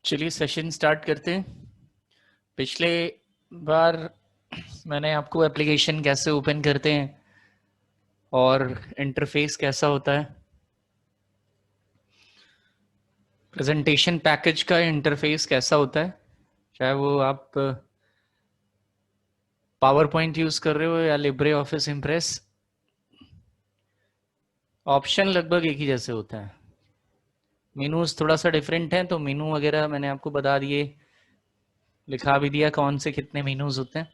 चलिए session start करते हैं। पिछले बार मैंने आपको एप्लीकेशन कैसे ओपन करते हैं और इंटरफेस कैसा होता है, प्रेजेंटेशन पैकेज का इंटरफेस कैसा होता है, चाहे वो आप पावर पॉइंट यूज कर रहे हो या लिब्रे ऑफिस इम्प्रेस, ऑप्शन लगभग एक ही जैसे होता है। मेनूज थोड़ा सा डिफरेंट है, तो मेनू वगैरह मैंने आपको बता दिए, लिखा भी दिया कौन से कितने मेनूज होते हैं।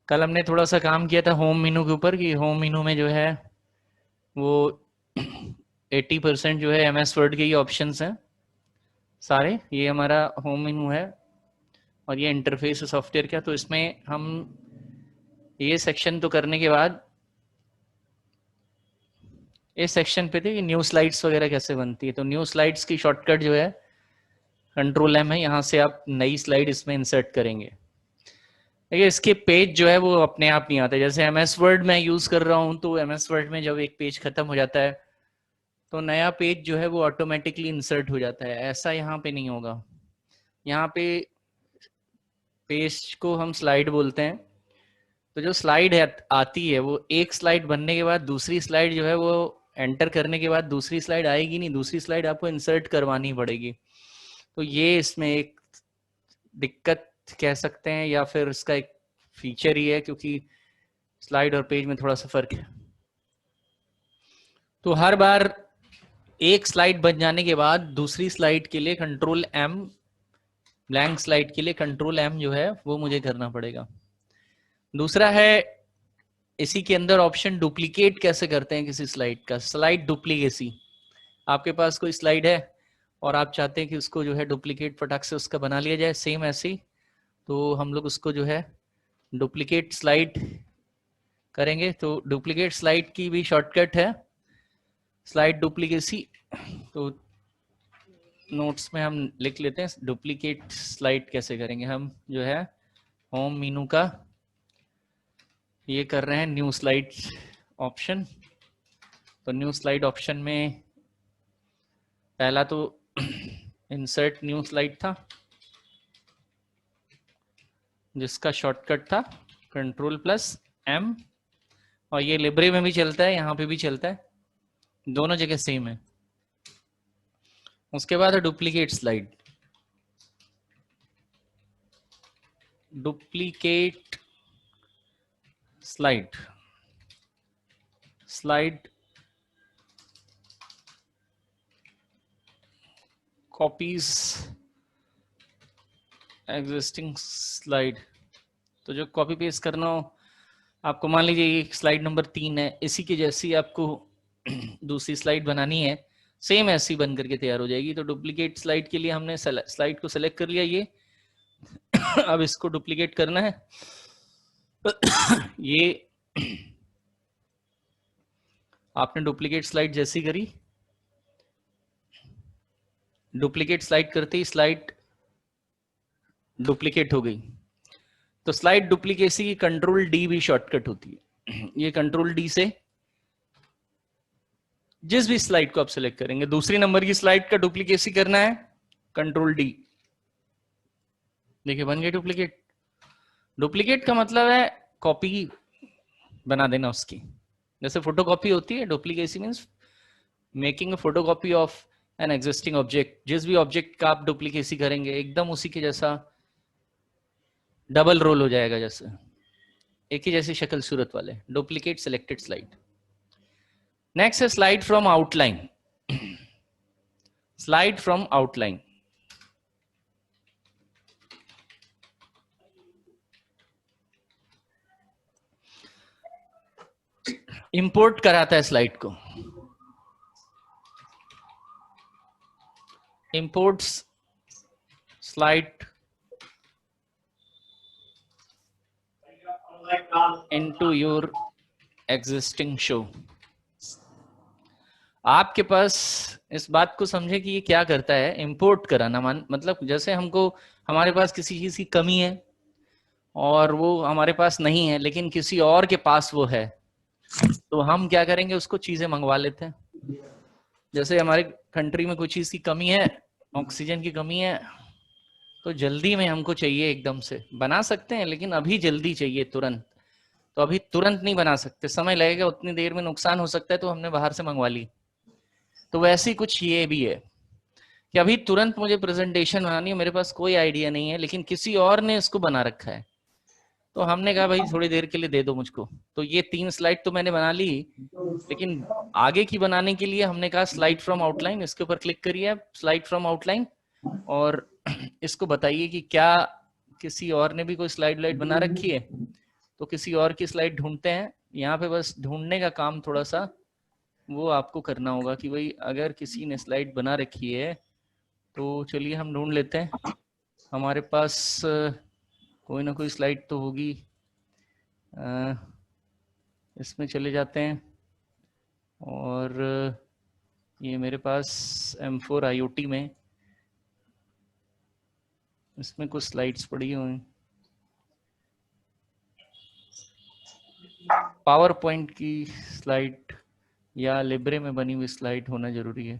कल हमने थोड़ा सा काम किया था होम मेनू के ऊपर कि होम मेनू में जो है वो 80% जो है MS वर्ड के ही ऑप्शंस हैं सारे। ये हमारा होम मेनू है और ये इंटरफेस है सॉफ्टवेयर का। तो इसमें हम ये सेक्शन तो करने के बाद इस सेक्शन पे थे कि न्यू स्लाइड्स वगैरह कैसे बनती है। तो न्यू स्लाइड्स की शॉर्टकट जो है Ctrl+M है, यहाँ से आप नई स्लाइड इसमें इंसर्ट करेंगे। देखिए इसके पेज जो है वो अपने आप नहीं आते। जैसे MS वर्ड मैं यूज कर रहा हूँ, तो MS वर्ड में जब एक पेज खत्म हो जाता है तो नया पेज जो है वो ऑटोमेटिकली इंसर्ट हो जाता है। ऐसा यहाँ पे नहीं होगा। यहाँ पे पेज को हम स्लाइड बोलते हैं। तो जो स्लाइड है आती है वो एक स्लाइड बनने के बाद दूसरी स्लाइड जो है वो एंटर करने के बाद दूसरी स्लाइड आएगी नहीं, दूसरी स्लाइड आपको इंसर्ट करवानी पड़ेगी। तो ये इसमें एक दिक्कत कह सकते हैं या फिर इसका एक फीचर ही है, क्योंकि स्लाइड और पेज में थोड़ा सा फर्क है। तो हर बार एक स्लाइड बन जाने के बाद दूसरी स्लाइड के लिए Ctrl+M, ब्लैंक स्लाइड के लिए Ctrl+M जो है वो मुझे करना पड़ेगा। दूसरा है इसी के अंदर ऑप्शन डुप्लीकेट कैसे करते हैं किसी स्लाइड का, स्लाइड डुप्लीकेसी। आपके पास कोई स्लाइड है और आप चाहते हैं कि उसको जो है डुप्लीकेट फटाक से उसका बना लिया जाए, सेम ऐसे ही तो हम लोग उसको जो है डुप्लीकेट स्लाइड करेंगे। तो डुप्लीकेट स्लाइड की भी शॉर्टकट है स्लाइड डुप्लीकेसी। तो नोट्स में हम लिख लेते हैं डुप्लीकेट स्लाइड कैसे करेंगे। हम जो है होम मेनू का ये कर रहे हैं न्यू स्लाइड ऑप्शन। तो न्यू स्लाइड ऑप्शन में पहला तो इंसर्ट न्यू स्लाइड था जिसका शॉर्टकट था Ctrl+M, और ये लिब्रे में भी चलता है, यहाँ पे भी चलता है, दोनों जगह सेम है। उसके बाद है duplicate slide. Duplicate slide, slide copies existing slide. तो जो कॉपी पेस्ट करना हो आपको, मान लीजिए ये स्लाइड नंबर 3 है, इसी के जैसी आपको दूसरी स्लाइड बनानी है, सेम ऐसी बन करके तैयार हो जाएगी। तो डुप्लीकेट स्लाइड के लिए हमने स्लाइड को सेलेक्ट कर लिया ये अब इसको डुप्लीकेट करना है। ये आपने डुप्लीकेट स्लाइड जैसी करी, डुप्लीकेट स्लाइड करते ही स्लाइड डुप्लीकेट हो गई। तो स्लाइड डुप्लीकेसी की Ctrl+D भी शॉर्टकट होती है। ये Ctrl+D से जिस भी स्लाइड को आप सिलेक्ट करेंगे, दूसरी नंबर की स्लाइड का डुप्लीकेसी करना है Ctrl+D, देखिए बन गई डुप्लीकेट। डुप्लीकेट का मतलब है कॉपी बना देना उसकी, जैसे फोटोकॉपी होती है। Duplicacy means making a photocopy of an existing object. जिस भी ऑब्जेक्ट का आप डुप्लीकेसी करेंगे एकदम उसी के जैसा डबल रोल हो जाएगा, जैसे एक ही जैसी शक्ल सूरत वाले। Duplicate selected slide. नेक्स्ट है slide from outline. Slide from outline, import कराता है स्लाइड को। Imports slide into your existing show. आपके पास इस बात को समझे कि ये क्या करता है, इंपोर्ट कराना। मतलब जैसे हमको, हमारे पास किसी चीज की कमी है और वो हमारे पास नहीं है लेकिन किसी और के पास वो है, तो हम क्या करेंगे, उसको चीजें मंगवा लेते हैं। जैसे हमारे कंट्री में कोई चीज की कमी है ऑक्सीजन की कमी है तो जल्दी में हमको चाहिए, एकदम से बना सकते हैं लेकिन अभी जल्दी चाहिए तुरंत, तो अभी तुरंत नहीं बना सकते, समय लगेगा, उतनी देर में नुकसान हो सकता है, तो हमने बाहर से मंगवा ली। तो वैसे ही कुछ ये भी है कि अभी तुरंत मुझे प्रेजेंटेशन बनानी है, मेरे पास कोई आइडिया नहीं है, लेकिन किसी और ने इसको बना रखा है, तो हमने कहा भाई थोड़ी देर के लिए दे दो मुझको। तो ये 3 स्लाइड तो मैंने बना ली, लेकिन आगे की बनाने के लिए हमने कहा स्लाइड फ्रॉम आउटलाइन, इसके ऊपर क्लिक करिए आप, स्लाइड फ्रॉम आउटलाइन, और इसको बताइए कि क्या किसी और ने भी कोई स्लाइड लाइट बना रखी है, तो किसी और की स्लाइड ढूंढते हैं। यहाँ पे बस ढूंढने का काम थोड़ा सा वो आपको करना होगा कि भाई अगर किसी ने स्लाइड बना रखी है तो चलिए हम ढूंढ लेते हैं, हमारे पास कोई ना कोई स्लाइड तो होगी। इसमें चले जाते हैं और ये मेरे पास M4 IoT में इसमें कुछ स्लाइड्स पड़ी हुई, पावर पॉइंट की स्लाइड या लिब्रे में बनी हुई स्लाइड होना जरूरी है।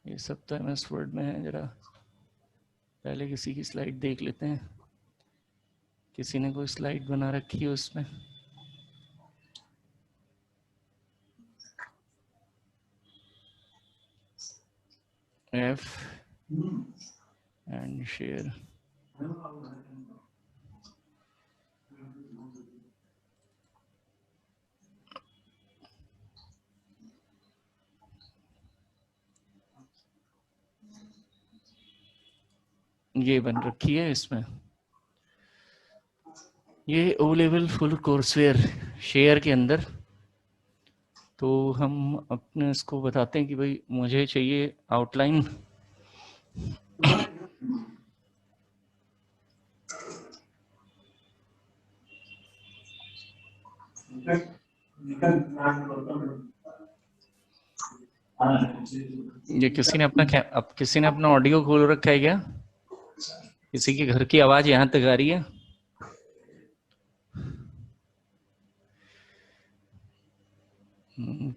ये सब तो MS वर्ड में है, जरा पहले किसी की स्लाइड देख लेते हैं, किसी ने कोई स्लाइड बना रखी है उसमें। F and share, ये बन रखी है इसमें, ये O level full courseware share के अंदर। तो हम अपने इसको बताते हैं कि भाई मुझे चाहिए आउटलाइन, ये किसी ने अपना ऑडियो खोल रखा है क्या? किसी के घर की आवाज यहाँ तक आ रही है?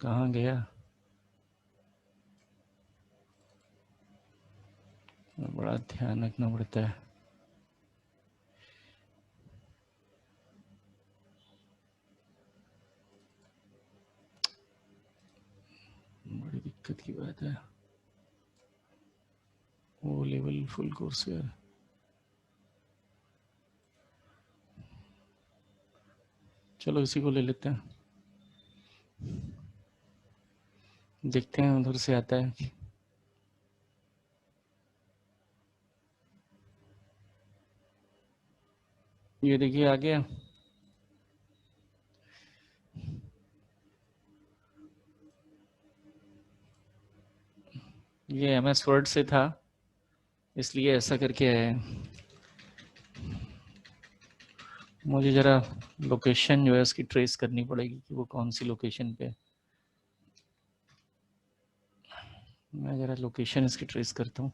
कहाँ गया? बड़ा ध्यान रखना पड़ता है। बड़ी दिक्कत की बात है। वो लेवल फुल कोर्स है, चलो इसी को ले लेते हैं, देखते हैं उधर से आता है। ये देखिए आ गया। ये MS वर्ड से था इसलिए ऐसा करके है। मुझे जरा लोकेशन जो है उसकी ट्रेस करनी पड़ेगी कि वो कौन सी लोकेशन पे। मैं जरा लोकेशन इसकी ट्रेस करता हूँ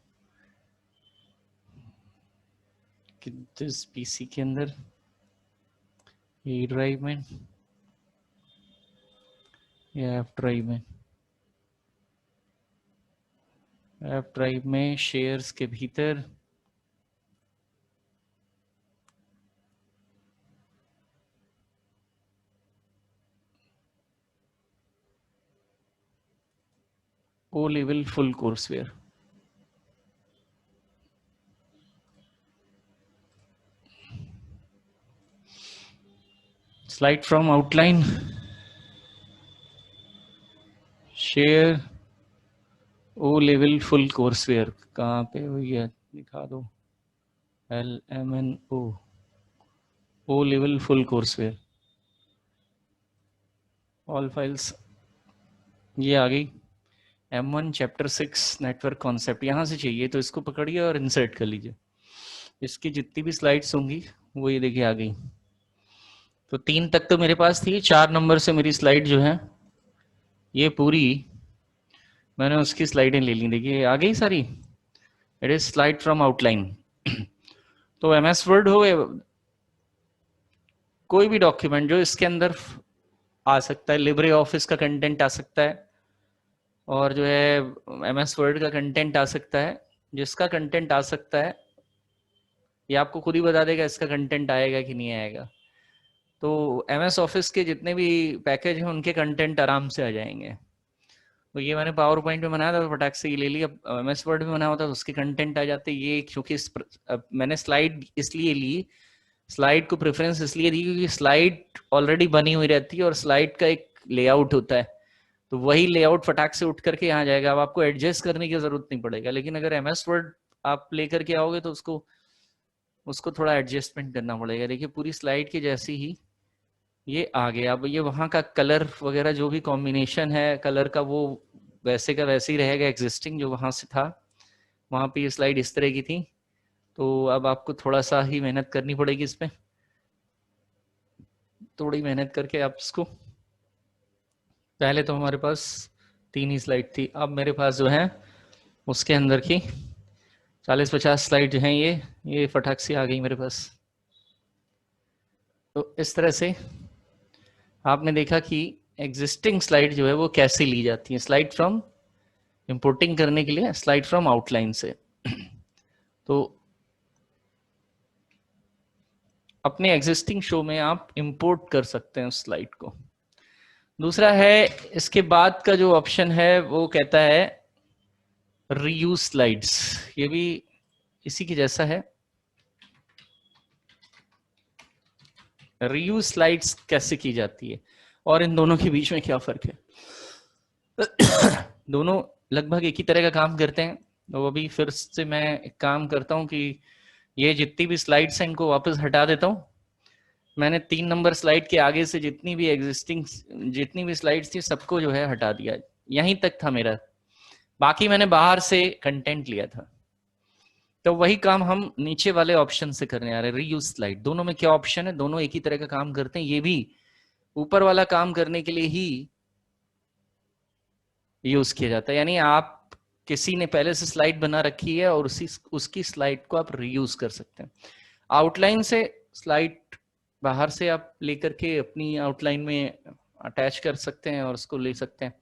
कि जिस PC के अंदर ये ड्राइव में या F ड्राइव में शेयर्स के भीतर O level full courseware. Slide from outline, share O level full courseware, कहाँ पे हुई है दिखा दो। LMNO O level full courseware, all files. ये आ गई M1 चैप्टर 6 नेटवर्क कॉन्सेप्ट, यहाँ से चाहिए तो इसको पकड़िए और इंसर्ट कर लीजिए। इसकी जितनी भी स्लाइड्स होंगी वो ये देखिए आ गई। तो 3 तक तो मेरे पास थी, 4 नंबर से मेरी स्लाइड जो है ये पूरी मैंने उसकी स्लाइडें ले ली, देखिए आ गई सारी। It is slide from outline. तो MS वर्ड हो कोई भी डॉक्यूमेंट जो इसके अंदर आ सकता है, लिब्रे ऑफिस का कंटेंट आ सकता है, और जो है MS वर्ड का कंटेंट आ सकता है। जिसका कंटेंट आ सकता है ये आपको खुद ही बता देगा इसका कंटेंट आएगा कि नहीं आएगा। तो MS ऑफिस के जितने भी पैकेज हैं उनके कंटेंट आराम से आ जाएंगे। तो ये मैंने पावर पॉइंट में बनाया था तो फटाक से ये ले लिया। MS वर्ड में बना होता तो उसके कंटेंट आ जाते। ये क्योंकि मैंने स्लाइड इसलिए ली, स्लाइड को प्रेफरेंस इसलिए दी क्योंकि स्लाइड ऑलरेडी बनी हुई रहती है और स्लाइड का एक लेआउट होता है, तो वही लेआउट फटाक से उठ करके यहाँ जाएगा। अब आपको एडजस्ट करने की जरूरत नहीं पड़ेगा। लेकिन अगर MS वर्ड आप लेकर के आओगे तो उसको थोड़ा एडजस्टमेंट करना पड़ेगा। देखिए पूरी स्लाइड की जैसी ही ये आ गया। अब ये वहाँ का कलर वगैरह जो भी कॉम्बिनेशन है कलर का वो वैसे का वैसे ही रहेगा एग्जिस्टिंग जो वहाँ से था। वहाँ पे ये स्लाइड इस तरह की थी। तो अब आपको थोड़ा सा ही मेहनत करनी पड़ेगी इस पे, थोड़ी मेहनत करके आप इसको, पहले तो हमारे पास 3 ही स्लाइड थी, अब मेरे पास जो है उसके अंदर की 40-50 स्लाइड जो हैं ये फटाक से आ गई मेरे पास। तो इस तरह से आपने देखा कि एग्जिस्टिंग स्लाइड जो है वो कैसे ली जाती है, स्लाइड फ्रॉम इंपोर्टिंग करने के लिए स्लाइड फ्रॉम आउटलाइन से। तो अपने एग्जिस्टिंग शो में आप इंपोर्ट कर सकते हैं उस स्लाइड को। दूसरा है इसके बाद का जो ऑप्शन है वो कहता है रीयूज स्लाइड्स। ये भी इसी के जैसा है। रीयूज स्लाइड्स कैसे की जाती है और इन दोनों के बीच में क्या फर्क है? दोनों लगभग एक ही तरह का काम करते हैं। तो अभी फिर से मैं एक काम करता हूं कि ये जितनी भी स्लाइड्स हैं इनको वापस हटा देता हूं। मैंने 3 नंबर स्लाइड के आगे से जितनी भी स्लाइड्स थी सबको जो है हटा दिया। यहीं तक था मेरा, बाकी मैंने बाहर से कंटेंट लिया था। तो वही काम हम नीचे वाले ऑप्शन से करने आ रहे हैं, रीयूज स्लाइड। दोनों में क्या ऑप्शन है, दोनों एक ही तरह का काम करते हैं। ये भी ऊपर वाला काम करने के लिए ही यूज किया जाता है। यानी आप किसी ने पहले से स्लाइड बना रखी है और उसकी स्लाइड को आप रीयूज कर सकते हैं। आउटलाइन से स्लाइड बाहर से आप लेकर के अपनी आउटलाइन में अटैच कर सकते हैं और उसको ले सकते हैं।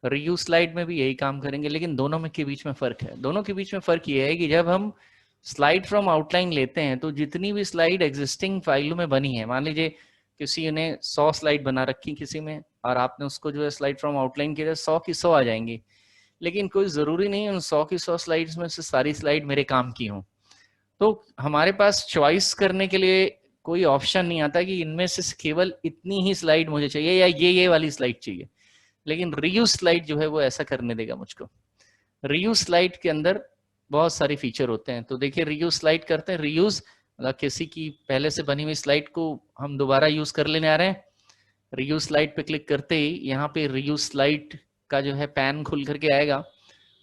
रीयूज स्लाइड में भी यही काम करेंगे, लेकिन दोनों में के बीच में फर्क है। दोनों के बीच में फर्क ये है कि जब हम स्लाइड फ्रॉम आउटलाइन लेते हैं तो जितनी भी स्लाइड एग्जिस्टिंग फाइलों में बनी है, मान लीजिए किसी ने 100 स्लाइड बना रखी किसी में और आपने उसको जो है स्लाइड फ्रॉम आउटलाइन किया, 100 की 100 आ जाएंगी। लेकिन कोई जरूरी नहीं उन 100 की 100 स्लाइड्स में से सारी स्लाइड मेरे काम की हों। तो हमारे पास चॉइस करने के लिए कोई ऑप्शन नहीं आता कि इनमें से केवल इतनी ही स्लाइड मुझे चाहिए या ये वाली स्लाइड चाहिए। लेकिन रीयूज स्लाइड जो है वो ऐसा करने देगा मुझको। रीयूज स्लाइड के अंदर बहुत सारे फीचर होते हैं। तो देखिए रीयूज स्लाइड करते हैं, रीयूज मतलब किसी की पहले से बनी हुई स्लाइड को हम दोबारा यूज कर लेने आ रहे हैं। रीयूज स्लाइड पे क्लिक करते ही यहाँ पे रीयूज स्लाइड का जो है पैन खुल करके आएगा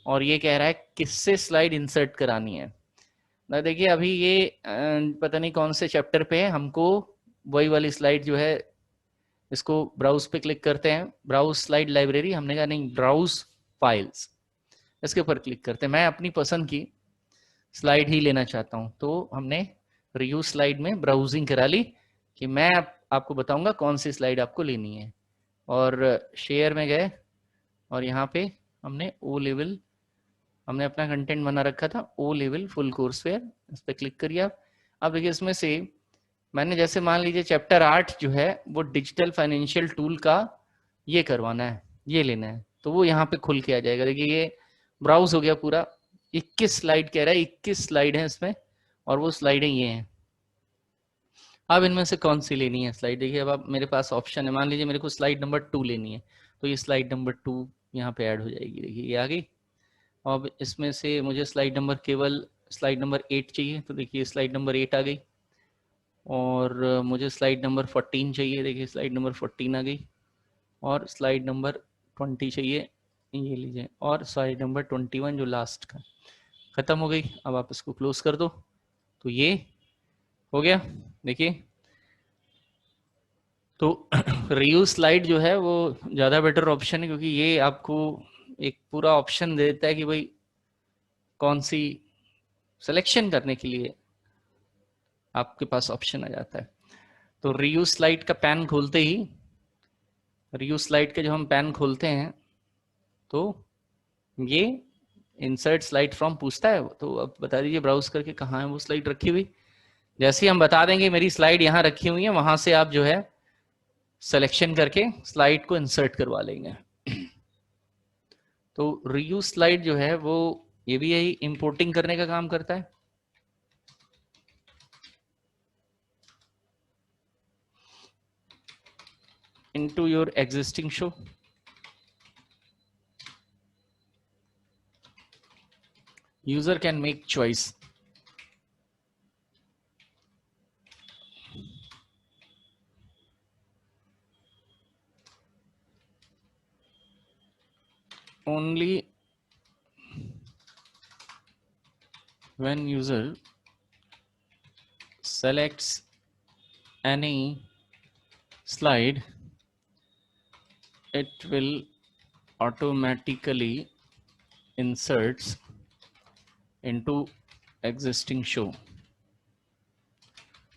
और ये कह रहा है किससे स्लाइड इंसर्ट करानी है। देखिए अभी ये पता नहीं कौन से चैप्टर पे है, हमको वही वाली स्लाइड जो है, इसको ब्राउज पे क्लिक करते हैं, ब्राउज स्लाइड लाइब्रेरी, हमने कहा नहीं ब्राउज फाइल्स, इसके ऊपर क्लिक करते हैं। मैं अपनी पसंद की स्लाइड ही लेना चाहता हूं तो हमने रीयूज स्लाइड में ब्राउजिंग करा ली कि मैं आपको बताऊंगा कौन सी स्लाइड आपको लेनी है। और शेयर में गए और यहाँ पे हमने ओ लेवल, हमने अपना कंटेंट बना रखा था O level full course fair, इस पर क्लिक करिए आप। अब देखिए इसमें से मैंने जैसे मान लीजिए चैप्टर 8 जो है वो डिजिटल फाइनेंशियल टूल का ये करवाना है, ये लेना है, तो वो यहाँ पे खुल के आ जाएगा। देखिए ये ब्राउज हो गया पूरा। 21 स्लाइड कह रहा है, 21 स्लाइड है इसमें और वो स्लाइडें ये हैं। अब इनमें से कौन सी लेनी है स्लाइड, देखिए अब मेरे पास ऑप्शन है। मान लीजिए मेरे को स्लाइड नंबर 2 लेनी है तो ये स्लाइड नंबर 2 यहाँ पे ऐड हो जाएगी। देखिए ये आ गई। अब इसमें से मुझे स्लाइड नंबर केवल स्लाइड नंबर 8 चाहिए तो देखिए स्लाइड नंबर 8 आ गई। और मुझे स्लाइड नंबर 14 चाहिए, देखिए स्लाइड नंबर 14 आ गई। और स्लाइड नंबर 20 चाहिए, ये लीजिए। और स्लाइड नंबर 21 जो लास्ट का, खत्म हो गई। अब आप इसको क्लोज कर दो तो ये हो गया। देखिए तो रीयूज स्लाइड जो है वो ज़्यादा बेटर ऑप्शन है क्योंकि ये आपको एक पूरा ऑप्शन देता है कि भाई कौन सी सिलेक्शन करने के लिए आपके पास ऑप्शन आ जाता है। तो रीयूज स्लाइड का पैन खोलते ही रिव्यू स्लाइड के जो हम पैन खोलते हैं तो ये इंसर्ट स्लाइड फ्रॉम पूछता है, तो अब बता दीजिए ब्राउज करके कहाँ है वो स्लाइड रखी हुई। जैसे ही हम बता देंगे मेरी स्लाइड यहाँ रखी हुई है, वहां से आप जो है सिलेक्शन करके स्लाइड को इंसर्ट करवा लेंगे। तो रीयूज स्लाइड जो है वो ये भी यही इंपोर्टिंग करने का काम करता है। into your existing show, user can make choice only when user selects any slide, it will automatically inserts into existing show.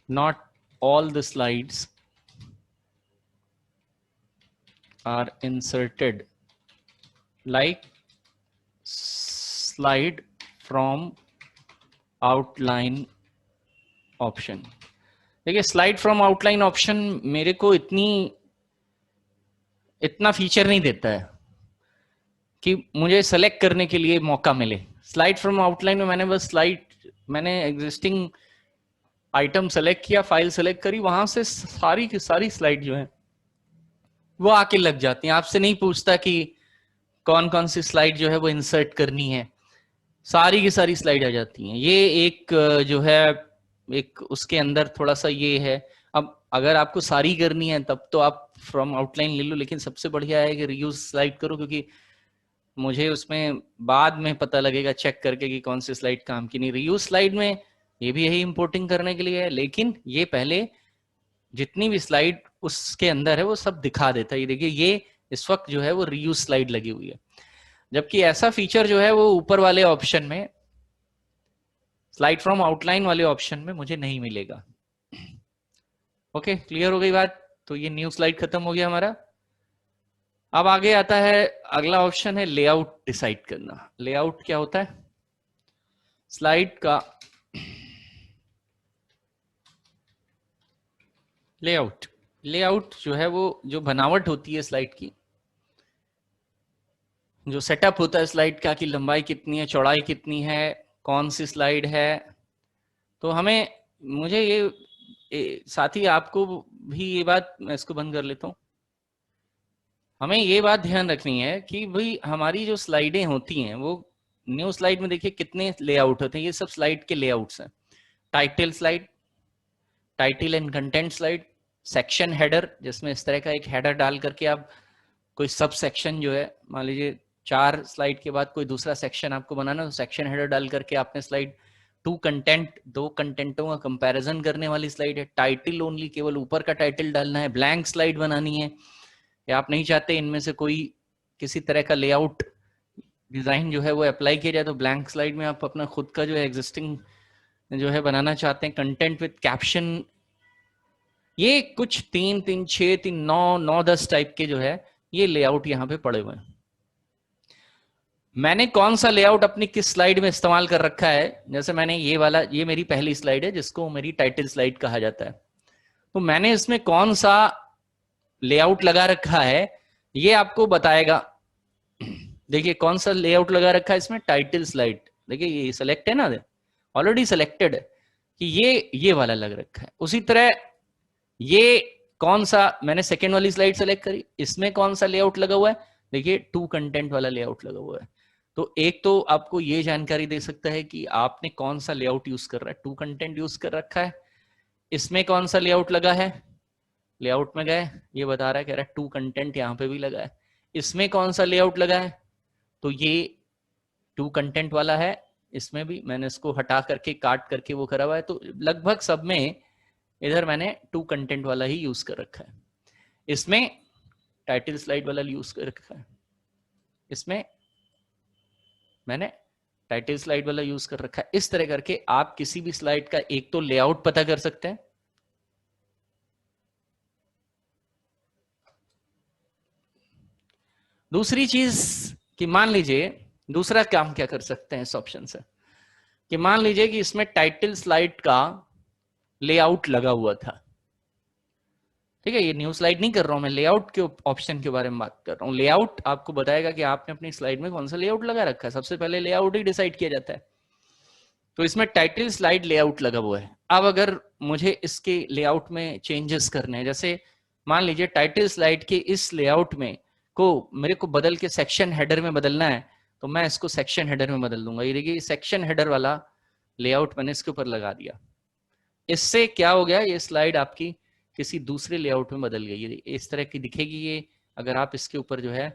Not all the slides are inserted like slide from outline option. देखिए slide from outline option मेरे को इतना feature नहीं देता है कि मुझे select करने के लिए मौका मिले। स्लाइड फ्रॉम आउटलाइन में मैंने एग्जिस्टिंग आइटम सेलेक्ट किया, फाइल सेलेक्ट करी, वहां से सारी की सारी स्लाइड जो है वो आके लग जाती हैं। आपसे नहीं पूछता कि कौन कौन सी स्लाइड जो है वो इंसर्ट करनी है, सारी की सारी स्लाइड आ जाती हैं। ये एक जो है एक उसके अंदर थोड़ा सा ये है। अब अगर आपको सारी करनी है तब तो आप फ्रॉम आउटलाइन ले लो, लेकिन सबसे बढ़िया है कि रीयूज स्लाइड करो, क्योंकि मुझे उसमें बाद में पता लगेगा चेक करके कि कौन सी स्लाइड काम की नहीं। रीयूज स्लाइड में ये भी यही इंपोर्टिंग करने के लिए है, लेकिन ये पहले जितनी भी स्लाइड उसके अंदर है वो सब दिखा देता है। ये देखिए ये इस वक्त जो है वो रीयूज स्लाइड लगी हुई है, जबकि ऐसा फीचर जो है वो ऊपर वाले ऑप्शन में, स्लाइड फ्रॉम आउटलाइन वाले ऑप्शन में मुझे नहीं मिलेगा। ओके, क्लियर हो गई बात। तो ये न्यू स्लाइड खत्म हो गया हमारा। अब आगे आता है अगला ऑप्शन है लेआउट डिसाइड करना। लेआउट क्या होता है? स्लाइड का लेआउट जो है वो जो बनावट होती है स्लाइड की, जो सेटअप होता है स्लाइड का कि लंबाई कितनी है, चौड़ाई कितनी है, कौन सी स्लाइड है। तो मुझे ये साथ ही आपको भी ये बात, मैं इसको बंद कर लेता हूं। हमें ये बात ध्यान रखनी है कि भाई हमारी जो स्लाइडें होती हैं वो न्यू स्लाइड में देखिए कितने लेआउट होते हैं। ये सब स्लाइड के लेआउट्स हैं। Title slide, title and content slide, section header, जिसमें इस तरह का एक हेडर डाल करके आप कोई सब सेक्शन जो है, मान लीजिए 4 स्लाइड के बाद कोई दूसरा सेक्शन आपको बनाना, तो सेक्शन हेडर डाल करके आपने स्लाइड 2 कंटेंट, 2 कंटेंटों का कंपैरिजन करने वाली स्लाइड है। टाइटल ओनली, केवल ऊपर का टाइटल डालना है। ब्लैंक स्लाइड बनानी है, या आप नहीं चाहते इनमें से कोई किसी तरह का लेआउट डिजाइन जो है वो अप्लाई किया जाए, तो ब्लैंक स्लाइड में आप अपना खुद का जो है एग्जिस्टिंग जो है बनाना चाहते हैं। कंटेंट विद कैप्शन, ये कुछ 3, 3, 6, 3, 9, 9, 10 टाइप के जो है ये लेआउट यहाँ पे पड़े हुए हैं। मैंने कौन सा लेआउट अपनी किस स्लाइड में इस्तेमाल कर रखा है, जैसे मैंने ये वाला, ये मेरी पहली स्लाइड है जिसको मेरी टाइटल स्लाइड कहा जाता है, तो मैंने इसमें कौन सा लेआउट लगा रखा है ये आपको बताएगा। देखिए कौन सा लेआउट लगा रखा है इसमें, टाइटल स्लाइड। देखिए ये सेलेक्ट है ना, ऑलरेडी सेलेक्टेड है कि ये वाला लग रखा है। उसी तरह ये कौन सा मैंने सेकेंड वाली स्लाइड सेलेक्ट करी, इसमें कौन सा लेआउट लगा हुआ है, देखिए 2 कंटेंट वाला लेआउट लगा हुआ है। तो एक तो आपको ये जानकारी दे सकता है कि आपने कौन सा लेआउट यूज कर रहा है। 2 कंटेंट यूज कर रखा है, इसमें कौन सा लेआउट लगा है, लेआउट में गए, ये बता रहा है, कह रहा है 2 कंटेंट यहाँ पे भी लगा है। इसमें कौन सा लेआउट लगा है, तो ये 2 कंटेंट वाला है, इसमें भी मैंने इसको हटा करके काट करके वो करा हुआ है। तो लगभग सब में इधर मैंने 2 कंटेंट वाला ही यूज कर रखा है। इसमें टाइटल स्लाइड वाला यूज कर रखा है, इसमें मैंने टाइटल स्लाइड वाला यूज कर रखा है। इस तरह करके आप किसी भी स्लाइड का एक तो लेआउट पता कर सकते हैं, दूसरी चीज कि मान लीजिए दूसरा काम क्या कर सकते हैं इस ऑप्शन से, कि मान लीजिए कि इसमें टाइटल स्लाइड का लेआउट लगा हुआ था, ठीक है, ये न्यू स्लाइड नहीं कर रहा हूं मैं, लेआउट के ऑप्शन के बारे में बात कर रहा हूं। लेआउट आपको बताएगा कि आपने अपनी स्लाइड में कौन सा लेआउट लगा रखा है, सबसे पहले लेआउट ही डिसाइड किया जाता है। तो इसमें टाइटल स्लाइड लेआउट लगा हुआ है। अब अगर मुझे इसके लेआउट में चेंजेस करने हैं, जैसे मान लीजिए टाइटल स्लाइड के इस लेआउट में को मेरे को बदल के सेक्शन हेडर में बदलना है, तो मैं इसको सेक्शन हेडर में बदल दूंगा। ये देखिए सेक्शन हेडर वाला लेआउट मैंने इसके ऊपर लगा दिया। इससे क्या हो गया, ये स्लाइड आपकी किसी दूसरे लेआउट में बदल गई, इस तरह की दिखेगी ये, अगर आप इसके ऊपर जो है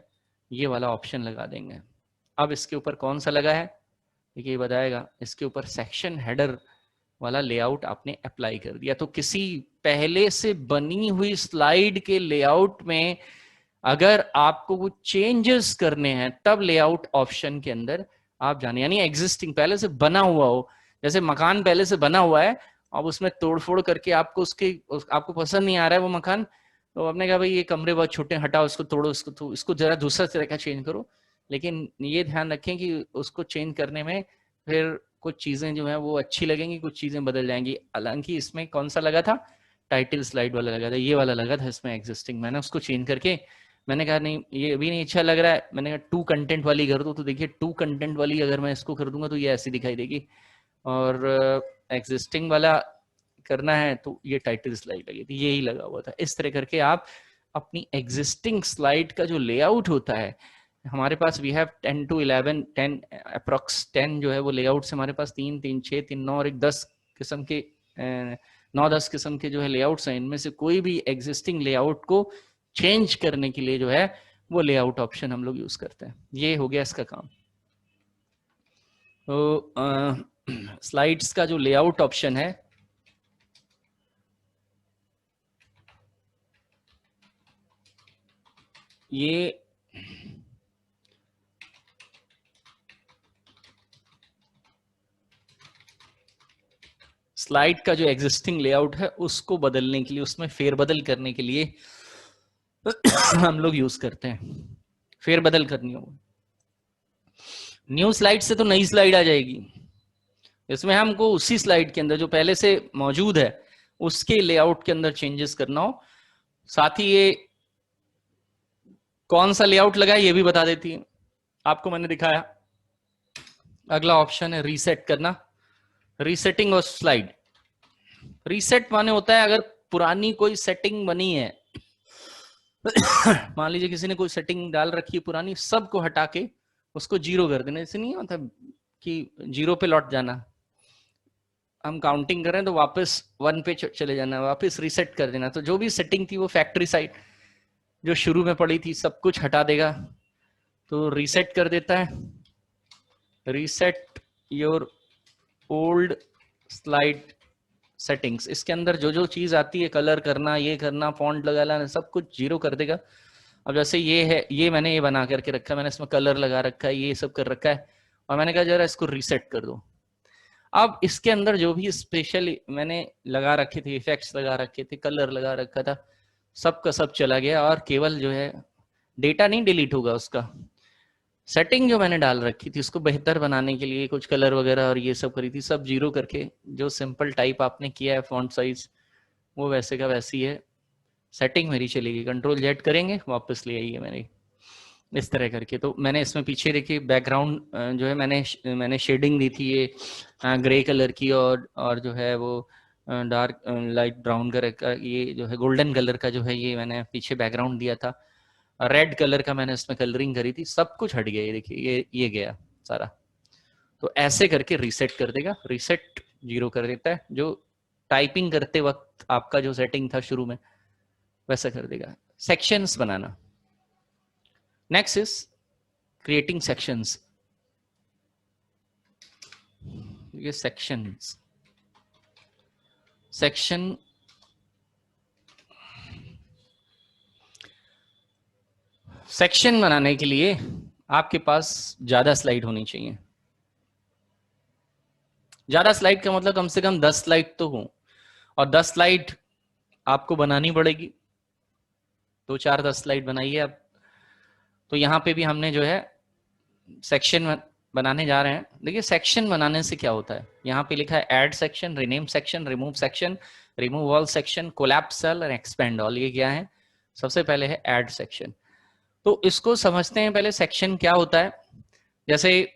ये वाला ऑप्शन लगा देंगे। अब इसके ऊपर कौन सा लगा है, देखिए बताएगा, इसके ऊपर सेक्शन हेडर वाला लेआउट आपने अप्लाई कर दिया। तो किसी पहले से बनी हुई स्लाइड के लेआउट में अगर आपको कुछ चेंजेस करने हैं तब लेआउट ऑप्शन के अंदर आप जाने, यानी एग्जिस्टिंग पहले से बना हुआ हो, जैसे मकान पहले से बना हुआ है, अब उसमें तोड़फोड़ करके आपको आपको पसंद नहीं आ रहा है वो मकान, तो आपने कहा भाई ये कमरे बहुत छोटे, हटाओ इसको, तोड़ो इसको, तो इसको जरा दूसरा तरह का चेंज करो। लेकिन ये ध्यान रखें कि उसको चेंज करने में फिर कुछ चीजें जो है वो अच्छी लगेंगी, कुछ चीजें बदल जाएंगी। हालांकि इसमें कौन सा लगा था, टाइटल स्लाइड वाला लगा था, ये वाला लगा था इसमें एग्जिस्टिंग, मैंने उसको चेंज करके मैंने कहा नहीं ये भी नहीं अच्छा लग रहा है, मैंने कहा टू कंटेंट वाली कर दो। तो देखिए टू कंटेंट वाली अगर मैं इसको कर दूंगा तो ये ऐसी दिखाई देगी, और एग्जिस्टिंग वाला करना है तो ये टाइटल स्लाइड लगी थी, यही लगा हुआ था। इस तरह करके आप अपनी एग्जिस्टिंग स्लाइड का जो लेआउट होता है, हमारे पास वी हैव 10 to 11 10 अप्रोक्स 10 जो है वो लेआउट से हमारे पास 3 3 6 3 9 और एक 10 किस्म के 9-10 किस्म के जो है लेआउट्स हैं। इनमें से कोई भी एग्जिस्टिंग लेआउट को चेंज करने के लिए जो है वो लेआउट ऑप्शन हम लोग यूज करते हैं। ये हो गया इसका काम। तो स्लाइड्स का जो लेआउट ऑप्शन है, ये स्लाइड का जो एग्जिस्टिंग लेआउट है उसको बदलने के लिए, उसमें फेरबदल करने के लिए हम लोग यूज करते हैं। फेरबदल करनी हो, न्यू स्लाइड से तो नई स्लाइड आ जाएगी, इसमें हमको उसी स्लाइड के अंदर जो पहले से मौजूद है उसके लेआउट के अंदर चेंजेस करना हो। साथ ही ये कौन सा लेआउट लगा है ये भी बता देती है, आपको मैंने दिखाया। अगला ऑप्शन है रीसेट करना, रीसेटिंग ऑफ स्लाइड। रीसेट माने होता है अगर पुरानी कोई सेटिंग बनी है मान लीजिए किसी ने कोई सेटिंग डाल रखी है पुरानी, सबको हटा के उसको जीरो कर देना। ऐसे नहीं होता कि जीरो पे लौट जाना, हम काउंटिंग करें तो वापस 1 पे चले जाना, वापस रीसेट कर देना। तो जो भी सेटिंग थी वो फैक्ट्री साइड जो शुरू में पड़ी थी सब कुछ हटा देगा, तो रीसेट कर देता है। Reset your old slide settings, इसके अंदर जो जो चीज आती है, कलर करना, ये करना, फॉन्ट लगाना, सब कुछ जीरो कर देगा। अब जैसे ये है, ये मैंने ये बना करके रखा है, मैंने इसमें कलर लगा रखा है, ये सब कर रखा है, और मैंने कहा जरा इसको रीसेट कर दो। अब इसके अंदर जो भी स्पेशल मैंने लगा रखे थे, इफेक्ट्स लगा रखे थे, कलर लगा रखा था, सब का सब चला गया, और केवल जो है डेटा नहीं डिलीट होगा, उसका सेटिंग जो मैंने डाल रखी थी उसको बेहतर बनाने के लिए कुछ कलर वगैरह और ये सब करी थी, सब जीरो करके जो सिंपल टाइप आपने किया है फॉन्ट साइज वो वैसे का वैसी है, सेटिंग मेरी चलेगी। कंट्रोल जेड करेंगे वापस ले आइए मेरी, इस तरह करके। तो मैंने इसमें पीछे देखिए बैकग्राउंड जो है मैंने शेडिंग दी थी ये ग्रे कलर की, और जो है वो डार्क लाइट ब्राउन कलर का, ये जो है गोल्डन कलर का जो है ये मैंने पीछे बैकग्राउंड दिया था, रेड कलर का मैंने इसमें कलरिंग करी थी, सब कुछ हट गया। ये देखिए ये गया सारा। तो ऐसे करके रीसेट कर देगा, रीसेट जीरो कर देता है, जो टाइपिंग करते वक्त आपका जो सेटिंग था शुरू में वैसा कर देगा। Sections banana, next is creating sections. ये सेक्शंस, सेक्शन सेक्शन बनाने के लिए आपके पास ज्यादा स्लाइड होनी चाहिए। ज्यादा स्लाइड का मतलब कम से कम 10 स्लाइड तो हो, और 10 स्लाइड आपको बनानी पड़ेगी, 2 4 10 स्लाइड बनाइए आप। तो यहाँ पे भी हमने जो है सेक्शन बनाने जा रहे हैं। देखिए सेक्शन बनाने से क्या होता है, यहाँ पे लिखा है add section, rename section, remove all section, collapse cell और एक्सपेंड ऑल। ये क्या है, सबसे पहले है ऐड सेक्शन। तो इसको समझते हैं पहले, सेक्शन क्या होता है। जैसे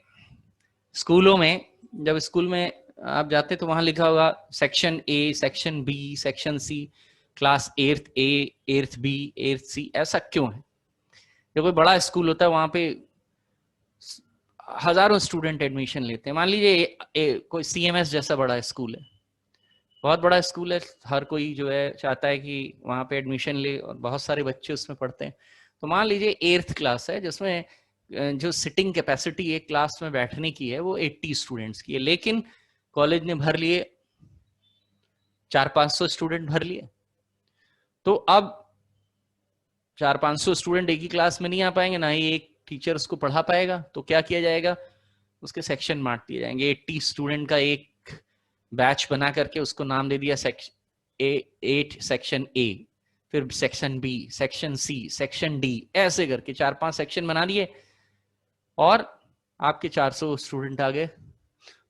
स्कूलों में, जब स्कूल में आप जाते तो वहां लिखा होगा section A, section B, section C, class 8th A, 8th B, 8th C. ऐसा क्यों है? जब कोई बड़ा स्कूल होता है वहां पे हजारों स्टूडेंट एडमिशन लेते हैं। मान लीजिए कोई CMS जैसा बड़ा स्कूल है, बहुत बड़ा स्कूल है, हर कोई जो है चाहता है कि वहां पे एडमिशन ले और बहुत सारे बच्चे उसमें पढ़ते हैं। तो मान लीजिए 8th क्लास है जिसमें जो सिटिंग कैपेसिटी एक क्लास में बैठने की है वो 80 स्टूडेंट्स की है, लेकिन कॉलेज ने भर लिए 400-500 स्टूडेंट भर लिए। तो अब 400-500 स्टूडेंट एक ही क्लास में नहीं आ पाएंगे, ना ही एक टीचर उसको पढ़ा पाएगा। तो क्या किया जाएगा, उसके सेक्शन बांट दिए जाएंगे। 80 स्टूडेंट का एक बैच बना करके उसको नाम दे दिया सेक्शन ए, फिर section B, section C, section D, ऐसे करके 4-5 सेक्शन बना दिए और आपके 400 स्टूडेंट आ गए।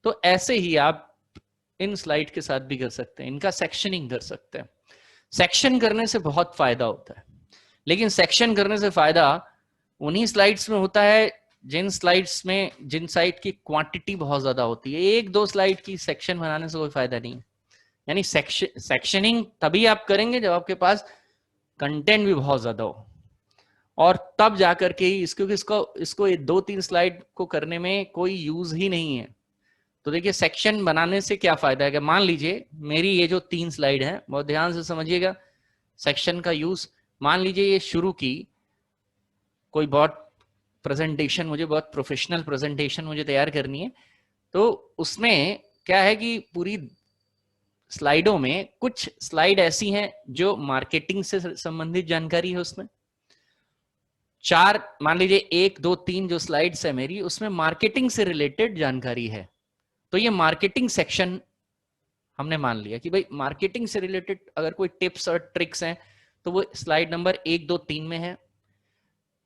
तो ऐसे ही आप इन स्लाइड के साथ भी कर सकते हैं, इनका सेक्शनिंग कर सकते हैं। सेक्शन करने से बहुत फायदा होता है, लेकिन सेक्शन करने से फायदा उन्हीं स्लाइड्स में होता है जिन स्लाइड्स में जिन साइड की क्वांटिटी बहुत ज्यादा होती है। 1-2 स्लाइड की सेक्शन बनाने से कोई फायदा नहीं। यानी सेक्शनिंग तभी आप करेंगे जब आपके पास कंटेंट भी बहुत ज्यादा हो, और तब जाकर के ही इसको 2-3 स्लाइड को करने में कोई यूज ही नहीं है। तो देखिए सेक्शन बनाने से क्या फायदा है कि मान लीजिए मेरी ये जो 3 स्लाइड है, बहुत ध्यान से समझिएगा सेक्शन का यूज। मान लीजिए ये शुरू की, कोई बहुत प्रेजेंटेशन, मुझे बहुत प्रोफेशनल प्रेजेंटेशन मुझे तैयार करनी है, तो उसमें क्या है कि पूरी स्लाइडों में कुछ स्लाइड ऐसी हैं जो मार्केटिंग से संबंधित जानकारी है उसमें। 4 मान लीजिए 1, 2, 3 जो स्लाइड्स है मेरी, उसमें मार्केटिंग से रिलेटेड जानकारी है। तो ये मार्केटिंग सेक्शन हमने मान लिया कि भाई मार्केटिंग से रिलेटेड अगर कोई टिप्स और ट्रिक्स हैं तो वो स्लाइड नंबर 1, 2, 3 में है।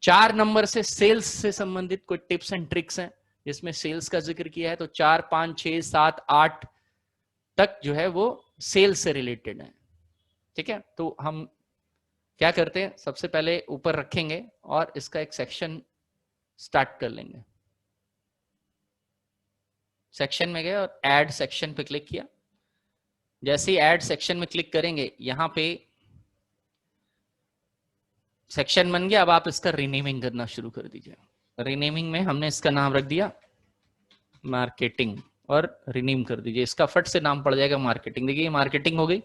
4 नंबर से सेल्स से संबंधित कोई टिप्स एंड ट्रिक्स हैं जिसमें सेल्स का जिक्र किया है, तो 4, 5, 6, 7, 8 तक जो है वो सेल्स से रिलेटेड है। ठीक है, तो हम क्या करते हैं, सबसे पहले ऊपर रखेंगे और इसका एक सेक्शन स्टार्ट कर लेंगे। सेक्शन में गए और ऐड सेक्शन पे क्लिक किया। जैसे ही ऐड सेक्शन में क्लिक करेंगे, यहां पे सेक्शन बन गया। अब आप इसका रीनेमिंग करना शुरू कर दीजिए। रीनेमिंग में हमने इसका नाम रख दिया मार्केटिंग और रीनेम कर दीजिए। इसका फट से नाम पड़ जाएगा मार्केटिंग। देखिए मार्केटिंग हो गई।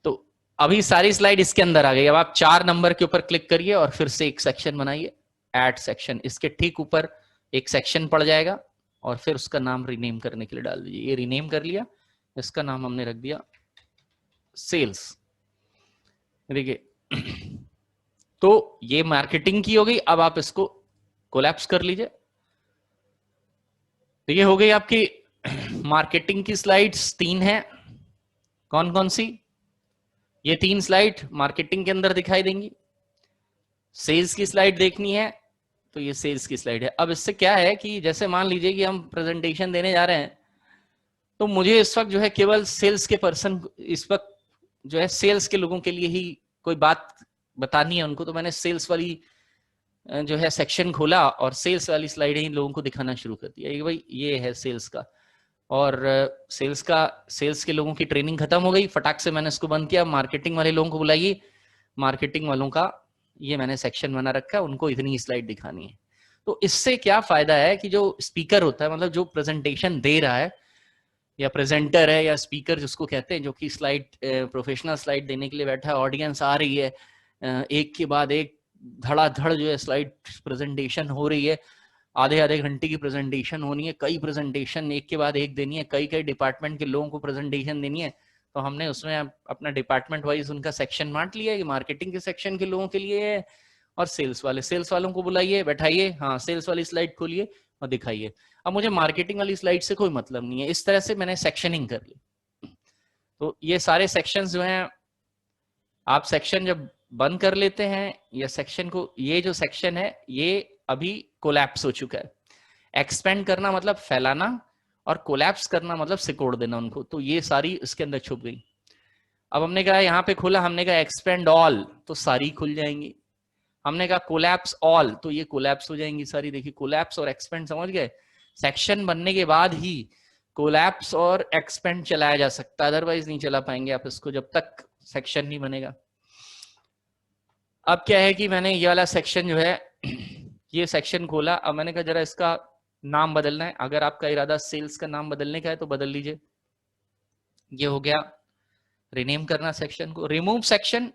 तो अभी सारी स्लाइड इसके अंदर आ गई। अब आप 4 नंबर के ऊपर क्लिक करिए और फिर से एक सेक्शन बनाइए, ऐड सेक्शन। इसके ठीक ऊपर एक सेक्शन पड़ जाएगा और फिर उसका नाम रीनेम करने के लिए डाल दीजिए। ये रीनेम कर लिया, इसका नाम हमने रख दिया सेल्स। देखिए तो ये मार्केटिंग की हो गई। अब आप इसको कोलैप्स कर लीजिए। तो ये हो गई आपकी मार्केटिंग की स्लाइड्स 3 है। कौन कौन सी? ये 3 स्लाइड मार्केटिंग के अंदर दिखाई देंगी। सेल्स की स्लाइड देखनी है तो ये सेल्स की स्लाइड है। अब इससे क्या है कि जैसे मान लीजिए कि हम प्रेजेंटेशन देने जा रहे हैं, तो मुझे इस वक्त जो है केवल सेल्स के पर्सन, इस वक्त जो है सेल्स के लोगों के लिए ही कोई बात बतानी है उनको। तो मैंने सेल्स वाली जो है सेक्शन खोला और सेल्स वाली स्लाइडें ही लोगों को दिखाना शुरू कर दिया कि भाई ये है सेल्स का। और सेल्स के लोगों की ट्रेनिंग खत्म हो गई, फटाक से मैंने इसको बंद किया। मार्केटिंग वाले लोगों को बुलाइए, मार्केटिंग वालों का ये मैंने सेक्शन बना रखा है, उनको इतनी स्लाइड दिखानी है। तो इससे क्या फायदा है कि जो स्पीकर होता है, मतलब जो प्रेजेंटेशन दे रहा है या प्रेजेंटर है या स्पीकर जिसको कहते हैं, जो कि स्लाइड प्रोफेशनल स्लाइड देने के लिए बैठा है, ऑडियंस आ रही है, एक के बाद एक धड़ाधड़ जो है स्लाइड प्रेजेंटेशन हो रही है। आधे घंटे की प्रेजेंटेशन होनी है, कई प्रेजेंटेशन एक के बाद एक देनी है, कई डिपार्टमेंट के लोगों को प्रेजेंटेशन देनी है। तो हमने उसमें अपना डिपार्टमेंट वाइज उनका सेक्शन बांट लिया है कि मार्केटिंग के सेक्शन के लोगों के लिए है और सेल्स वालों को बुलाइए, बैठाइए, हाँ सेल्स वाली स्लाइड खोलिए और दिखाइए। अब मुझे मार्केटिंग वाली स्लाइड से कोई मतलब नहीं है। इस तरह से मैंने सेक्शनिंग कर ली। तो ये सारे सेक्शंस जो हैं, आप सेक्शन जब बंद कर लेते हैं या सेक्शन को, ये जो सेक्शन है ये अभी कोलैप्स हो चुका है। एक्सपेंड करना मतलब फैलाना और कोलैप्स करना मतलब सिकोड़ देना उनको, तो ये सारी इसके अंदर छुप गई। अब हमने कहा यहाँ पे खोला, हमने कहा एक्सपेंड ऑल, तो सारी खुल जाएंगी। हमने कहा कोलैप्स ऑल, तो ये कोलैप्स हो जाएंगी सारी। देखिए कोलैप्स और एक्सपेंड समझ गए। सेक्शन बनने के बाद ही कोलैप्स और एक्सपेंड चलाया जा सकता है, अदरवाइज नहीं चला पाएंगे आप इसको जब तक सेक्शन नहीं बनेगा। अब क्या है कि मैंने ये वाला सेक्शन जो है ये सेक्शन खोला। अब मैंने कहा जरा इसका नाम बदलना है। अगर आपका इरादा सेल्स का नाम बदलने का है तो बदल लीजिए। ये हो गया रिनेम करना सेक्शन को। रिमूव सेक्शन,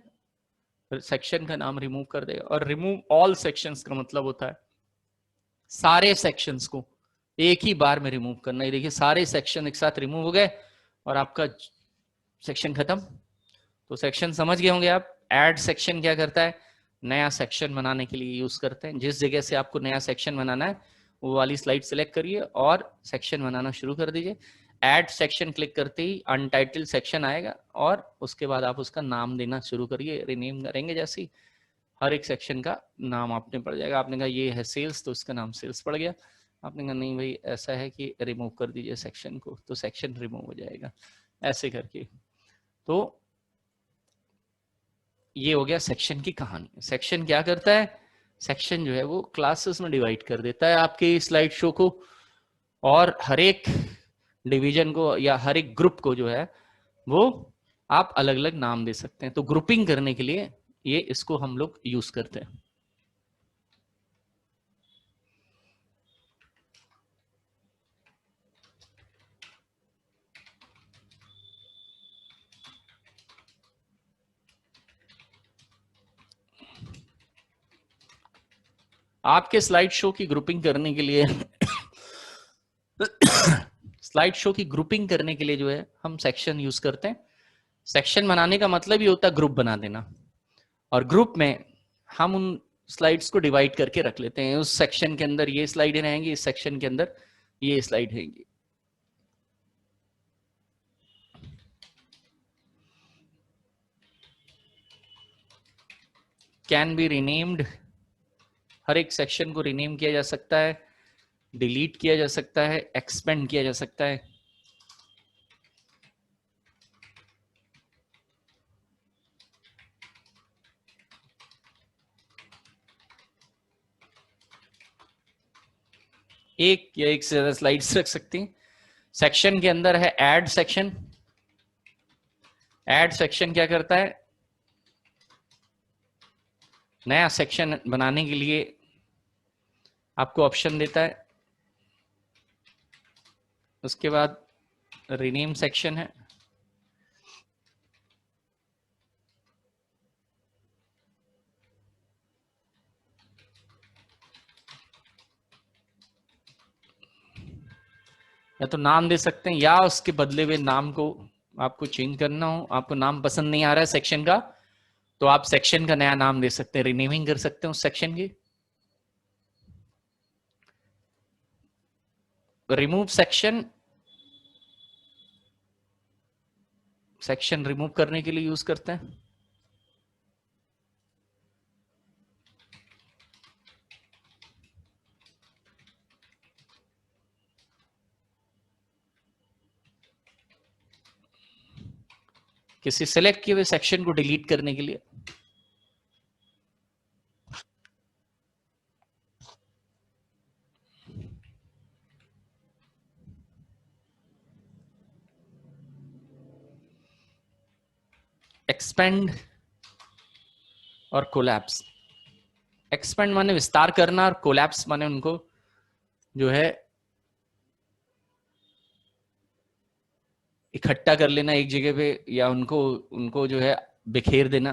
सेक्शन का नाम रिमूव कर देगा। और रिमूव ऑल सेक्शंस का मतलब होता है सारे सेक्शंस को एक ही बार में रिमूव करना। ये देखिए सारे सेक्शन एक साथ रिमूव हो गए और आपका सेक्शन खत्म। तो सेक्शन समझ गए होंगे आप। ऐड सेक्शन क्या करता है, नया सेक्शन बनाने के लिए यूज करते हैं। जिस जगह से आपको नया सेक्शन बनाना है वो वाली स्लाइड सेलेक्ट करिए और सेक्शन बनाना शुरू कर दीजिए। ऐड सेक्शन क्लिक करते ही अनटाइटल्ड सेक्शन आएगा और उसके बाद आप उसका नाम देना शुरू करिए। रिनेम करेंगे जैसे ही हर एक सेक्शन का नाम आपने पड़ जाएगा। आपने कहा ये है सेल्स, तो इसका नाम सेल्स पड़ गया। आपने कहा नहीं भाई ऐसा है कि रिमूव कर दीजिए सेक्शन को, तो सेक्शन रिमूव हो जाएगा ऐसे करके। तो ये हो गया सेक्शन की कहानी। सेक्शन क्या करता है, सेक्शन जो है वो क्लासेस में डिवाइड कर देता है आपके स्लाइड शो को, और हर एक डिवीजन को या हर एक ग्रुप को जो है वो आप अलग अलग नाम दे सकते हैं। तो ग्रुपिंग करने के लिए ये इसको हम लोग यूज करते हैं। आपके स्लाइड शो की ग्रुपिंग करने के लिए स्लाइड शो की ग्रुपिंग करने के लिए जो है हम सेक्शन यूज करते हैं। सेक्शन बनाने का मतलब ही होता है ग्रुप बना देना, और ग्रुप में हम उन स्लाइड्स को डिवाइड करके रख लेते हैं। उस सेक्शन के अंदर ये स्लाइडें रहेंगी, इस सेक्शन के अंदर ये स्लाइड रहेंगी। कैन बी रीनेम्ड, हर एक सेक्शन को रीनेम किया जा सकता है, डिलीट किया जा सकता है, एक्सपेंड किया जा सकता है। एक या एक से ज्यादा स्लाइड्स रख सकते हैं। सेक्शन के अंदर है ऐड सेक्शन। ऐड सेक्शन क्या करता है, नया सेक्शन बनाने के लिए आपको ऑप्शन देता है। उसके बाद रीनेम सेक्शन है। या तो नाम दे सकते हैं या उसके बदले हुए नाम को आपको चेंज करना हो, आपको नाम पसंद नहीं आ रहा है सेक्शन का, तो आप सेक्शन का नया नाम दे सकते हैं, रीनेमिंग कर सकते हैं उस सेक्शन की। रिमूव सेक्शन, सेक्शन रिमूव करने के लिए यूज करते हैं। किसी सेलेक्ट किए हुए सेक्शन को डिलीट करने के लिए। एक्सपेंड और कोलैप्स। एक्सपेंड माने विस्तार करना और कोलैप्स माने उनको जो है इकट्ठा कर लेना एक जगह पे, या उनको उनको जो है बिखेर देना,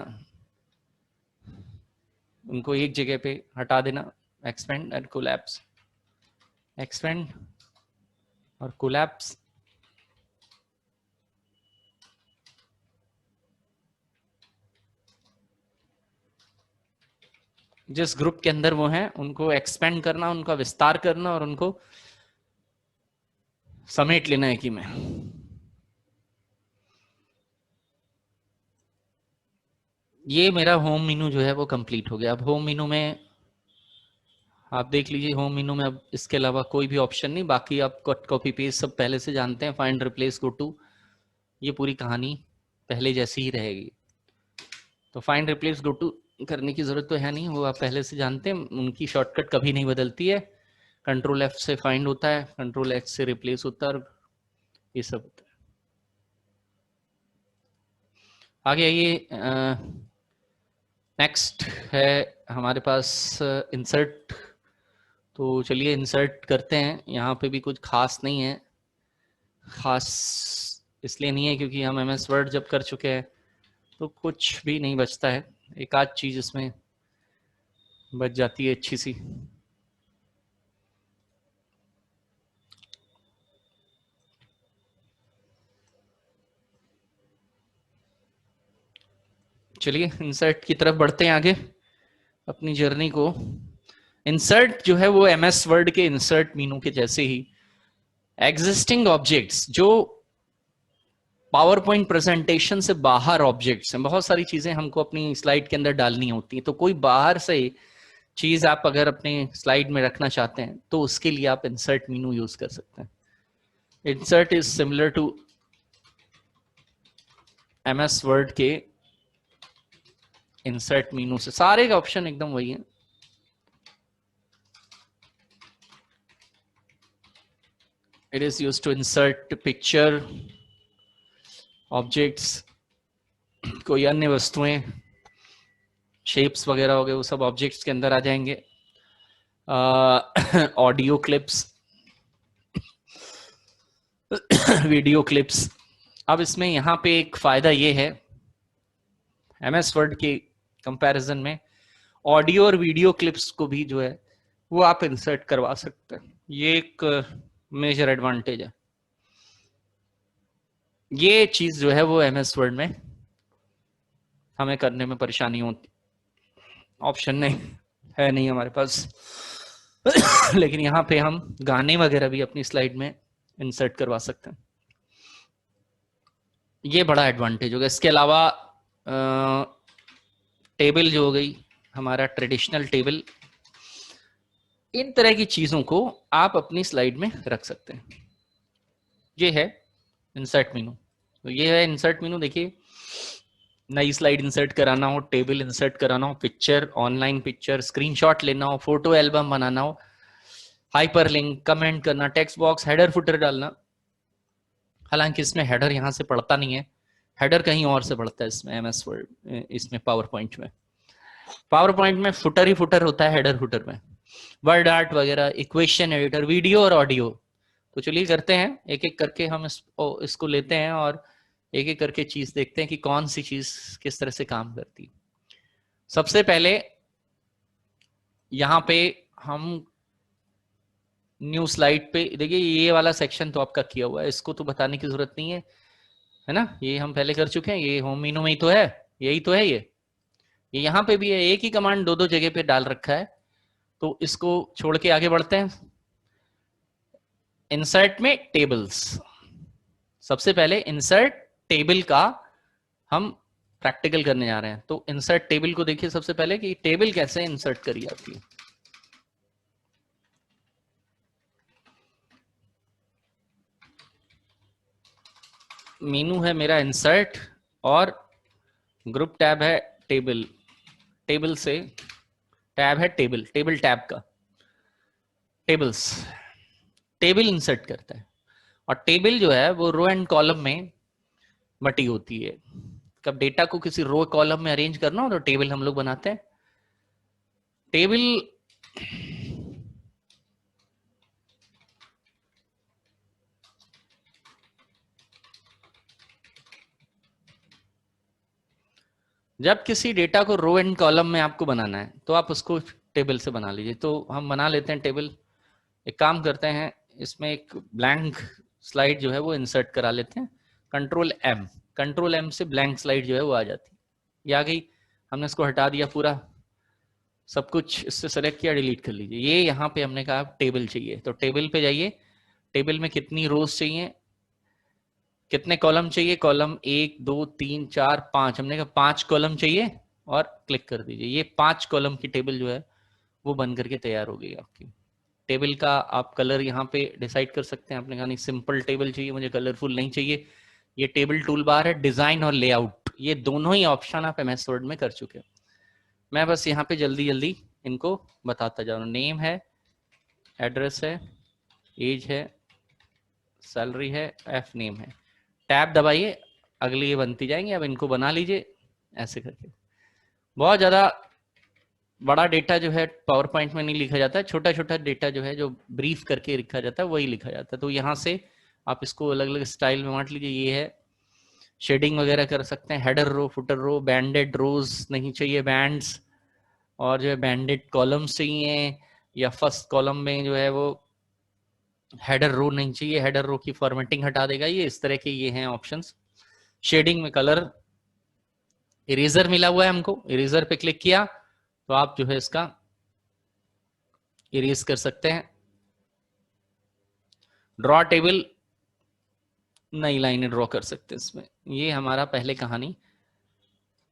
उनको एक जगह पे हटा देना। एक्सपेंड एंड कोलैप्स, एक्सपेंड और कोलैप्स। जिस ग्रुप के अंदर वो हैं उनको एक्सपेंड करना, उनका विस्तार करना और उनको समेट लेना एक ही में। ये मेरा होम मेनू जो है वो कंप्लीट हो गया। अब होम मेनू में आप देख लीजिए, होम मेनू में अब इसके अलावा कोई भी ऑप्शन नहीं, बाकी आप कट कॉपी पेस्ट सब पहले से जानते हैं, फाइंड रिप्लेस गो टू, ये पूरी कहानी पहले जैसी ही रहेगी। तो फाइंड रिप्लेस गो टू करने की जरूरत तो है नहीं, वो आप पहले से जानते हैं, उनकी शॉर्टकट कभी नहीं बदलती है। कंट्रोल एफ से फाइंड होता है, कंट्रोल एक्स से रिप्लेस होता है, और ये सब होता है। आगे आइए, नेक्स्ट है हमारे पास इंसर्ट। तो चलिए इंसर्ट करते हैं। यहाँ पे भी कुछ खास नहीं है, खास इसलिए नहीं है क्योंकि हम एमएस वर्ड जब कर चुके हैं तो कुछ भी नहीं बचता है, एक आध चीज इसमें बच जाती है अच्छी सी। चलिए इंसर्ट की तरफ बढ़ते हैं आगे अपनी जर्नी को। इंसर्ट जो है वो एमएस वर्ड के इंसर्ट मीनू के जैसे ही एग्जिस्टिंग ऑब्जेक्ट्स, जो पावर पॉइंट प्रेजेंटेशन से बाहर ऑब्जेक्ट्स हैं, बहुत सारी चीजें हमको अपनी स्लाइड के अंदर डालनी होती है, तो कोई बाहर से चीज आप अगर अपने स्लाइड में रखना चाहते हैं तो उसके लिए आप इंसर्ट मीनू यूज कर सकते हैं। Insert is similar to MS Word के इंसर्ट मीनू से, सारे का ऑप्शन एकदम वही है। It is used to insert picture, objects, कोई अन्य वस्तुएं, शेप्स वगैरह हो गए, वो सब ऑब्जेक्ट्स के अंदर आ जाएंगे। Audio clips, video clips. अब इसमें यहाँ पे एक फायदा ये है एमएस वर्ड के कंपैरिजन में, ऑडियो और वीडियो क्लिप्स को भी जो है वो आप इंसर्ट करवा सकते हैं, ये एक मेजर एडवांटेज है। ये चीज जो है वो एमएस वर्ड में हमें करने में परेशानी होती, ऑप्शन नहीं है, नहीं हमारे पास। लेकिन यहाँ पे हम गाने वगैरह भी अपनी स्लाइड में इंसर्ट करवा सकते हैं, ये बड़ा एडवांटेज होगा। इसके अलावा टेबल जो हो गई हमारा ट्रेडिशनल टेबल, इन तरह की चीजों को आप अपनी स्लाइड में रख सकते हैं। ये है इंसर्ट मेनू। तो ये है इंसर्ट मेनू। देखिए, नई स्लाइड इंसर्ट कराना हो, टेबल इंसर्ट कराना हो, पिक्चर, ऑनलाइन पिक्चर, स्क्रीनशॉट लेना हो, फोटो एल्बम बनाना हो, हाइपरलिंक, कमेंट करना, टेक्स्ट बॉक्स, हेडर फुटर डालना। हालांकि इसमें हेडर यहाँ से पड़ता नहीं है, हेडर कहीं और से पड़ता है इसमें एमएस वर्ड, इसमें पावर पॉइंट में। पावर पॉइंट में फुटर ही फुटर होता है, हेडर फुटर में वर्ड आर्ट वगैरह, इक्वेशन एडिटर, वीडियो और ऑडियो। तो चलिए करते हैं एक एक करके, हम इसको लेते हैं और एक एक करके चीज देखते हैं कि कौन सी चीज किस तरह से काम करती। सबसे पहले यहाँ पे हम न्यू स्लाइड पे देखिए, ये वाला सेक्शन तो आपका किया हुआ है, इसको तो बताने की जरूरत नहीं है ना, ये हम पहले कर चुके हैं, ये होम मेनू में ही तो है, यही तो है ये यहाँ पे भी है, एक ही कमांड दो दो जगह पे डाल रखा है। तो इसको छोड़ के आगे बढ़ते हैं। इंसर्ट में टेबल्स, सबसे पहले इंसर्ट टेबल का हम प्रैक्टिकल करने जा रहे हैं। तो इंसर्ट टेबल को देखिए सबसे पहले कि टेबल कैसे इंसर्ट करी जाती है। मेनू है मेरा इंसर्ट और ग्रुप टैब है टेबल, टेबल से टैब है टेबल, टेबल टैब का टेबल्स, टेबल इंसर्ट करता है। और टेबल जो है वो रो एंड कॉलम में बटी होती है। कब डेटा को किसी रो कॉलम में अरेंज करना हो तो टेबल हम लोग बनाते हैं। टेबल जब किसी डेटा को रो एंड कॉलम में आपको बनाना है तो आप उसको टेबल से बना लीजिए। तो हम बना लेते हैं टेबल। एक काम करते हैं, इसमें एक ब्लैंक स्लाइड जो है वो इंसर्ट करा लेते हैं। कंट्रोल एम से ब्लैंक स्लाइड जो है वो आ जाती है, ये आ गई। हमने इसको हटा दिया पूरा, सब कुछ इससे सेलेक्ट किया, डिलीट कर लीजिए। ये यहाँ पे हमने कहा टेबल चाहिए, तो टेबल पे जाइए। टेबल में कितनी रोज चाहिए, कितने कॉलम चाहिए, कॉलम 1 2 3 4 5, हमने कहा 5 कॉलम चाहिए। और क्लिक कर दीजिए। ये 5 कॉलम की टेबल जो है वो बन करके तैयार हो गई आपकी। टेबल का आप कलर यहाँ पे डिसाइड कर सकते हैं। आपने कहा नहीं सिंपल टेबल चाहिए मुझे, कलरफुल नहीं चाहिए। ये टेबल टूल बार है, डिजाइन और लेआउट, ये दोनों ही ऑप्शन आप MS वर्ड में कर चुके हैं। मैं बस यहाँ पे जल्दी जल्दी इनको बताता जा रहा हूँ। नेम है, एड्रेस है, एज है, सैलरी है, एफ नेम है। टैब दबाइए, अगली ये बनती जाएंगे। अब इनको बना लीजिए ऐसे करके। बहुत ज़्यादा बड़ा डेटा जो है पावर पॉइंट में नहीं लिखा जाता है, छोटा छोटा डेटा जो है जो ब्रीफ करके लिखा जाता है वही लिखा जाता है। तो यहाँ से आप इसको अलग अलग स्टाइल में बांट लीजिए। ये है, शेडिंग वगैरह कर सकते हैं। हेडर रो, फुटर रो, बैंडेड रोज नहीं चाहिए, बैंड्स, और जो है बैंडेड कॉलम्स चाहिए, या फर्स्ट कॉलम में जो है वो हेडर रो नहीं चाहिए, हेडर रो की फॉर्मेटिंग हटा देगा। ये इस तरह के ये हैं ऑप्शंस। शेडिंग में कलर, इरेजर मिला हुआ है हमको, इरेजर पे क्लिक किया तो आप जो है इसका इरेज कर सकते हैं। ड्रॉ टेबल, नई लाइनें ड्रॉ कर सकते हैं इसमें। ये हमारा पहले कहानी,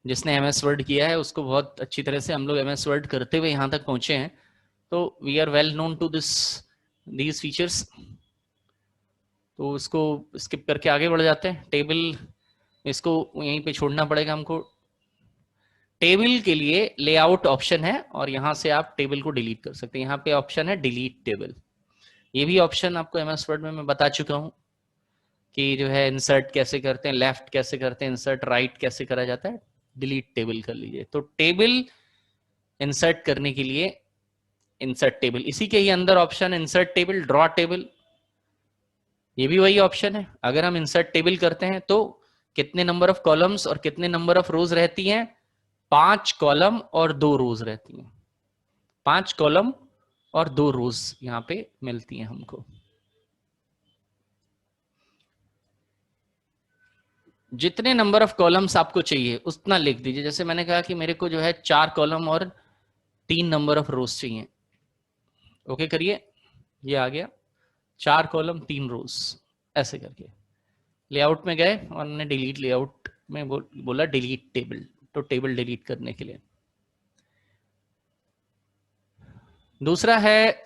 जिसने MS वर्ड किया है उसको बहुत अच्छी तरह से हम लोग MS वर्ड करते हुए यहाँ तक पहुंचे हैं। तो we are well known to these features. तो इसको स्किप करके आगे बढ़ जाते हैं। टेबल, इसको यहीं पे छोड़ना पड़ेगा हमको। टेबल के लिए लेआउट ऑप्शन है और यहाँ से आप टेबल को डिलीट कर सकते हैं। यहाँ पे ऑप्शन है डिलीट टेबल। ये भी ऑप्शन आपको MS वर्ड में मैं बता चुका हूँ कि जो है इंसर्ट कैसे करते हैं, लेफ्ट कैसे करते हैं, इंसर्ट राइट कैसे करा जाता है। डिलीट टेबल कर लीजिए। तो टेबल इंसर्ट करने के लिए इंसर्ट टेबल, इसी के ही अंदर option insert table, draw table, ये भी वही ऑप्शन है। अगर हम इंसर्ट टेबल करते हैं तो कितने नंबर ऑफ कॉलम्स और कितने नंबर ऑफ रोज रहती हैं? 5 कॉलम और 2 रोज रहती हैं। 5 कॉलम और 2 रोज यहाँ पे मिलती हैं हमको। जितने नंबर ऑफ कॉलम्स आपको चाहिए उतना लिख दीजिए। जैसे मैंने कहा कि मेरे को जो है 4 कॉलम और 3 नंबर ऑफ रोज चाहिए। ओके करिए, ये आ गया 4 कॉलम 3 रोज, ऐसे करके लेआउट में गए और हमने डिलीट लेआउट में बोला डिलीट टेबल। तो टेबल डिलीट करने के लिए दूसरा है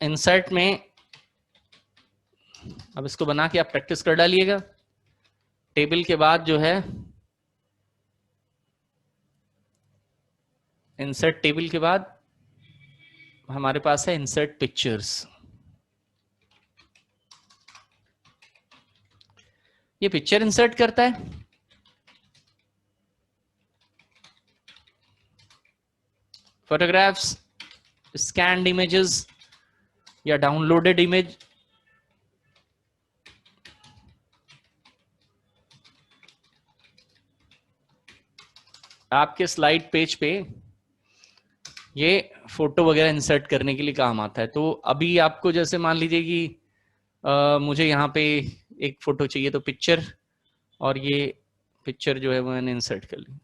इंसर्ट में। अब इसको बना के आप प्रैक्टिस कर डालिएगा। टेबल के बाद जो है इंसर्ट टेबल के बाद हमारे पास है इंसर्ट पिक्चर्स। ये पिक्चर इंसर्ट करता है। फोटोग्राफ्स, स्कैन्ड इमेजेस या डाउनलोडेड इमेज, आपके स्लाइड पेज पे ये फोटो वगैरह इंसर्ट करने के लिए काम आता है। तो अभी आपको जैसे मान लीजिए कि मुझे यहाँ पे एक फोटो चाहिए, तो पिक्चर, और ये पिक्चर जो है वो मैंने इंसर्ट कर ली।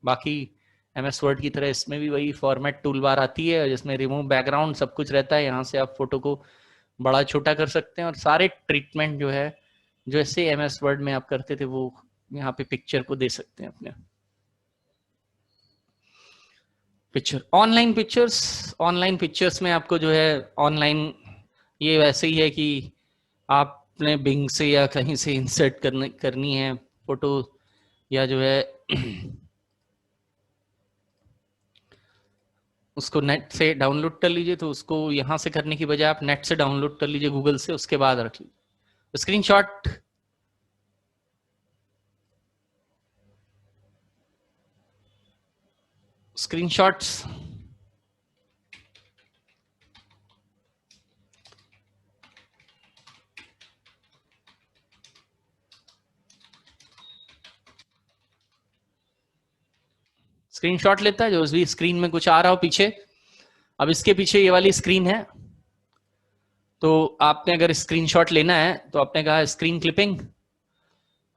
बाकी MS वर्ड की तरह इसमें भी वही फॉर्मेट टूल बार आती है जिसमें रिमूव बैकग्राउंड सब कुछ रहता है। यहाँ से आप फोटो को बड़ा छोटा कर सकते हैं और सारे ट्रीटमेंट जो है जैसे MS वर्ड में आप करते थे वो यहाँ पे पिक्चर को दे सकते हैं अपने। पिक्चर, ऑनलाइन पिक्चर्स में आपको जो है ऑनलाइन ये वैसे ही है कि आपने बिंग से या कहीं से इंसर्ट करनी है फोटो, या जो है उसको नेट से डाउनलोड कर लीजिए। तो उसको यहाँ से करने की बजाय आप नेट से डाउनलोड कर लीजिए गूगल से, उसके बाद रख लीजिए। स्क्रीनशॉट, स्क्रीनशॉट्स स्क्रीनशॉट लेता है जो भी स्क्रीन में कुछ आ रहा हो पीछे। अब इसके पीछे ये वाली स्क्रीन है, तो आपने अगर स्क्रीनशॉट लेना है तो आपने कहा स्क्रीन क्लिपिंग।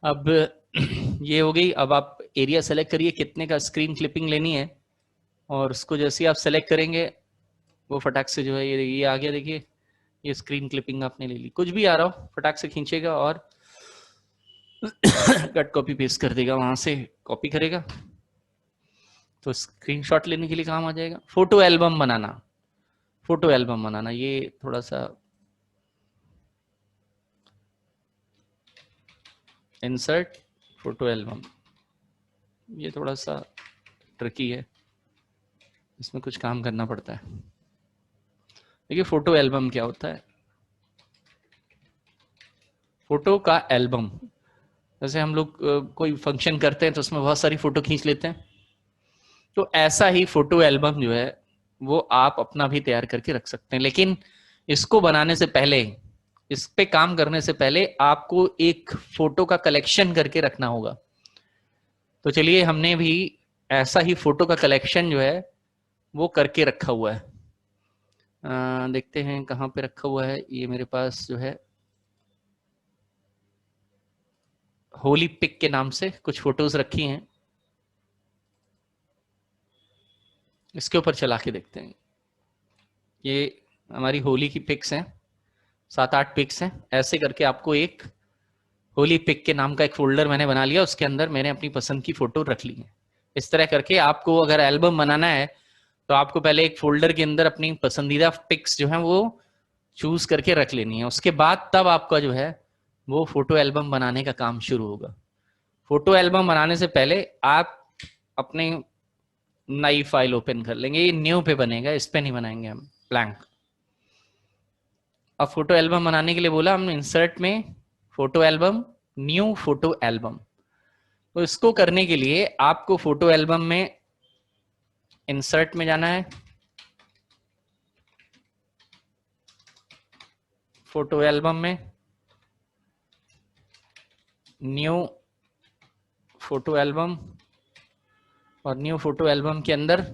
अब ये हो गई। अब आप एरिया सेलेक्ट करिए कितने का स्क्रीन क्लिपिंग लेनी है, और उसको जैसे ही आप सेलेक्ट करेंगे वो फटाक से जो है ये आ गया। देखिए ये स्क्रीन क्लिपिंग आपने ले ली। कुछ भी आ रहा हो फटाक से खींचेगा और कट कॉपी पेस्ट कर देगा, वहां से कॉपी करेगा। तो स्क्रीनशॉट लेने के लिए काम आ जाएगा। फोटो एल्बम बनाना, फोटो एल्बम बनाना, ये थोड़ा सा इंसर्ट फोटो एल्बम, ये थोड़ा सा ट्रिकी है, इसमें कुछ काम करना पड़ता है। देखिए फोटो एल्बम क्या होता है, फोटो का एल्बम, जैसे हम लोग कोई फंक्शन करते हैं तो उसमें बहुत सारी फोटो खींच लेते हैं, तो ऐसा ही फोटो एल्बम जो है वो आप अपना भी तैयार करके रख सकते हैं। लेकिन इसको बनाने से पहले, इस पे काम करने से पहले आपको एक फोटो का कलेक्शन करके रखना होगा। तो चलिए हमने भी ऐसा ही फोटो का कलेक्शन जो है वो करके रखा हुआ है। देखते हैं कहाँ पे रखा हुआ है। ये मेरे पास जो है होली पिक के नाम से कुछ फोटोज रखी हैं, इसके ऊपर चला के देखते हैं। ये हमारी होली की पिक्स हैं, 7-8 पिक्स हैं। ऐसे करके आपको एक होली पिक के नाम का एक फोल्डर मैंने बना लिया, उसके अंदर मैंने अपनी पसंद की फोटो रख ली है। इस तरह करके आपको अगर एल्बम बनाना है तो आपको पहले एक फोल्डर के अंदर अपनी पसंदीदा पिक्स जो है वो चूज करके रख लेनी है। उसके बाद तब आपका जो है वो फोटो एल्बम बनाने का काम शुरू होगा। फोटो एल्बम बनाने से पहले आप अपने नई फाइल ओपन कर लेंगे, ये न्यू पे बनेगा, इस पे नहीं बनाएंगे हम, ब्लैंक। अब फोटो एल्बम बनाने के लिए बोला हमने इंसर्ट में photo album, new photo album. तो इसको करने के लिए आपको फोटो एल्बम में इंसर्ट में जाना है, फोटो एल्बम में न्यू फोटो एल्बम, और न्यू फोटो एल्बम के अंदर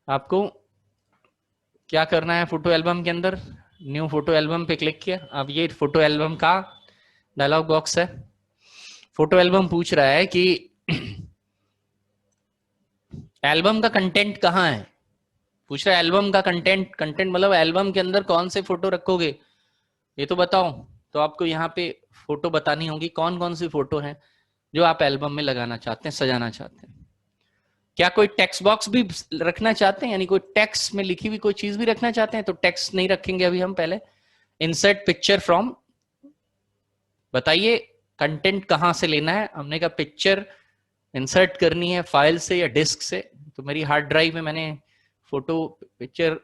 आपको क्या करना है, फोटो एल्बम के अंदर न्यू फोटो एल्बम पे क्लिक किया। अब ये फोटो एल्बम का डायलॉग बॉक्स है। फोटो एल्बम पूछ रहा है कि एल्बम का कंटेंट कहाँ है, पूछ रहा है एल्बम का कंटेंट। कंटेंट मतलब एल्बम के अंदर कौन से फोटो रखोगे ये तो बताओ। तो आपको यहाँ पे फोटो बतानी होगी, कौन कौन सी फोटो है जो आप एल्बम में लगाना चाहते हैं, सजाना चाहते हैं। क्या कोई टेक्स्ट बॉक्स भी रखना चाहते हैं, यानी कोई टेक्स्ट में लिखी हुई कोई चीज भी रखना चाहते हैं? तो टेक्स्ट नहीं रखेंगे अभी हम, पहले इंसर्ट पिक्चर फ्रॉम, बताइए कंटेंट कहां से लेना है। हमने कहा पिक्चर इंसर्ट करनी है फाइल से या डिस्क से। तो मेरी हार्ड ड्राइव में मैंने फोटो पिक्चर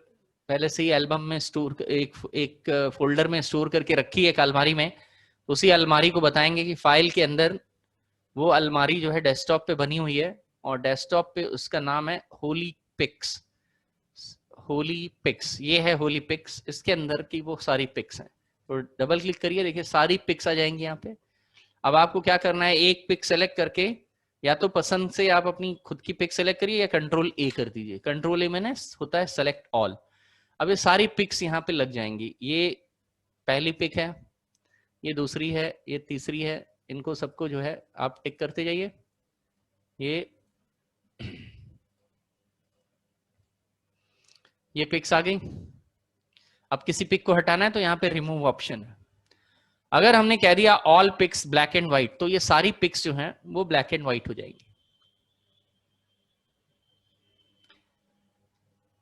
पहले से ही एल्बम में स्टोर, एक फोल्डर में स्टोर करके रखी है एक अलमारी में। उसी अलमारी को बताएंगे कि फाइल के अंदर वो अलमारी जो है डेस्कटॉप पे बनी हुई है, और डेस्कटॉप पे उसका नाम है होली पिक्स। होली पिक्स, ये है होली पिक्स, इसके अंदर की वो सारी पिक्स हैं। तो डबल क्लिक करिए, देखिए सारी पिक्स आ जाएंगी यहाँ पे। अब आपको क्या करना है, एक पिक सेलेक्ट करके, या तो पसंद से आप अपनी खुद की पिक सेलेक्ट करिए या कंट्रोल ए कर दीजिए। कंट्रोल ए मैंने होता है सेलेक्ट ऑल। अब ये सारी पिक्स यहाँ पे लग जाएंगी। ये पहली पिक है, ये दूसरी है, ये तीसरी है। इनको सबको जो है आप टिक करते जाइए। ये पिक्स आ गई। अब किसी पिक को हटाना है तो यहाँ पे रिमूव ऑप्शन है। अगर हमने कह दिया all pics black and white, तो ये सारी पिक्स जो हैं वो ब्लैक एंड व्हाइट हो जाएगी।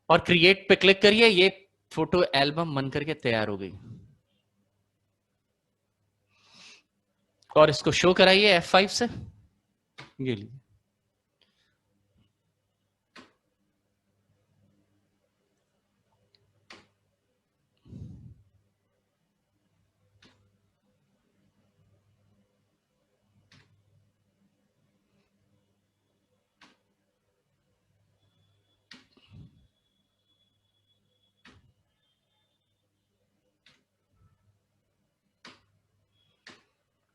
और क्रिएट पे क्लिक करिए, ये फोटो एल्बम बन करके तैयार हो गई। और इसको शो कराइए F5 से, ये लीजिए।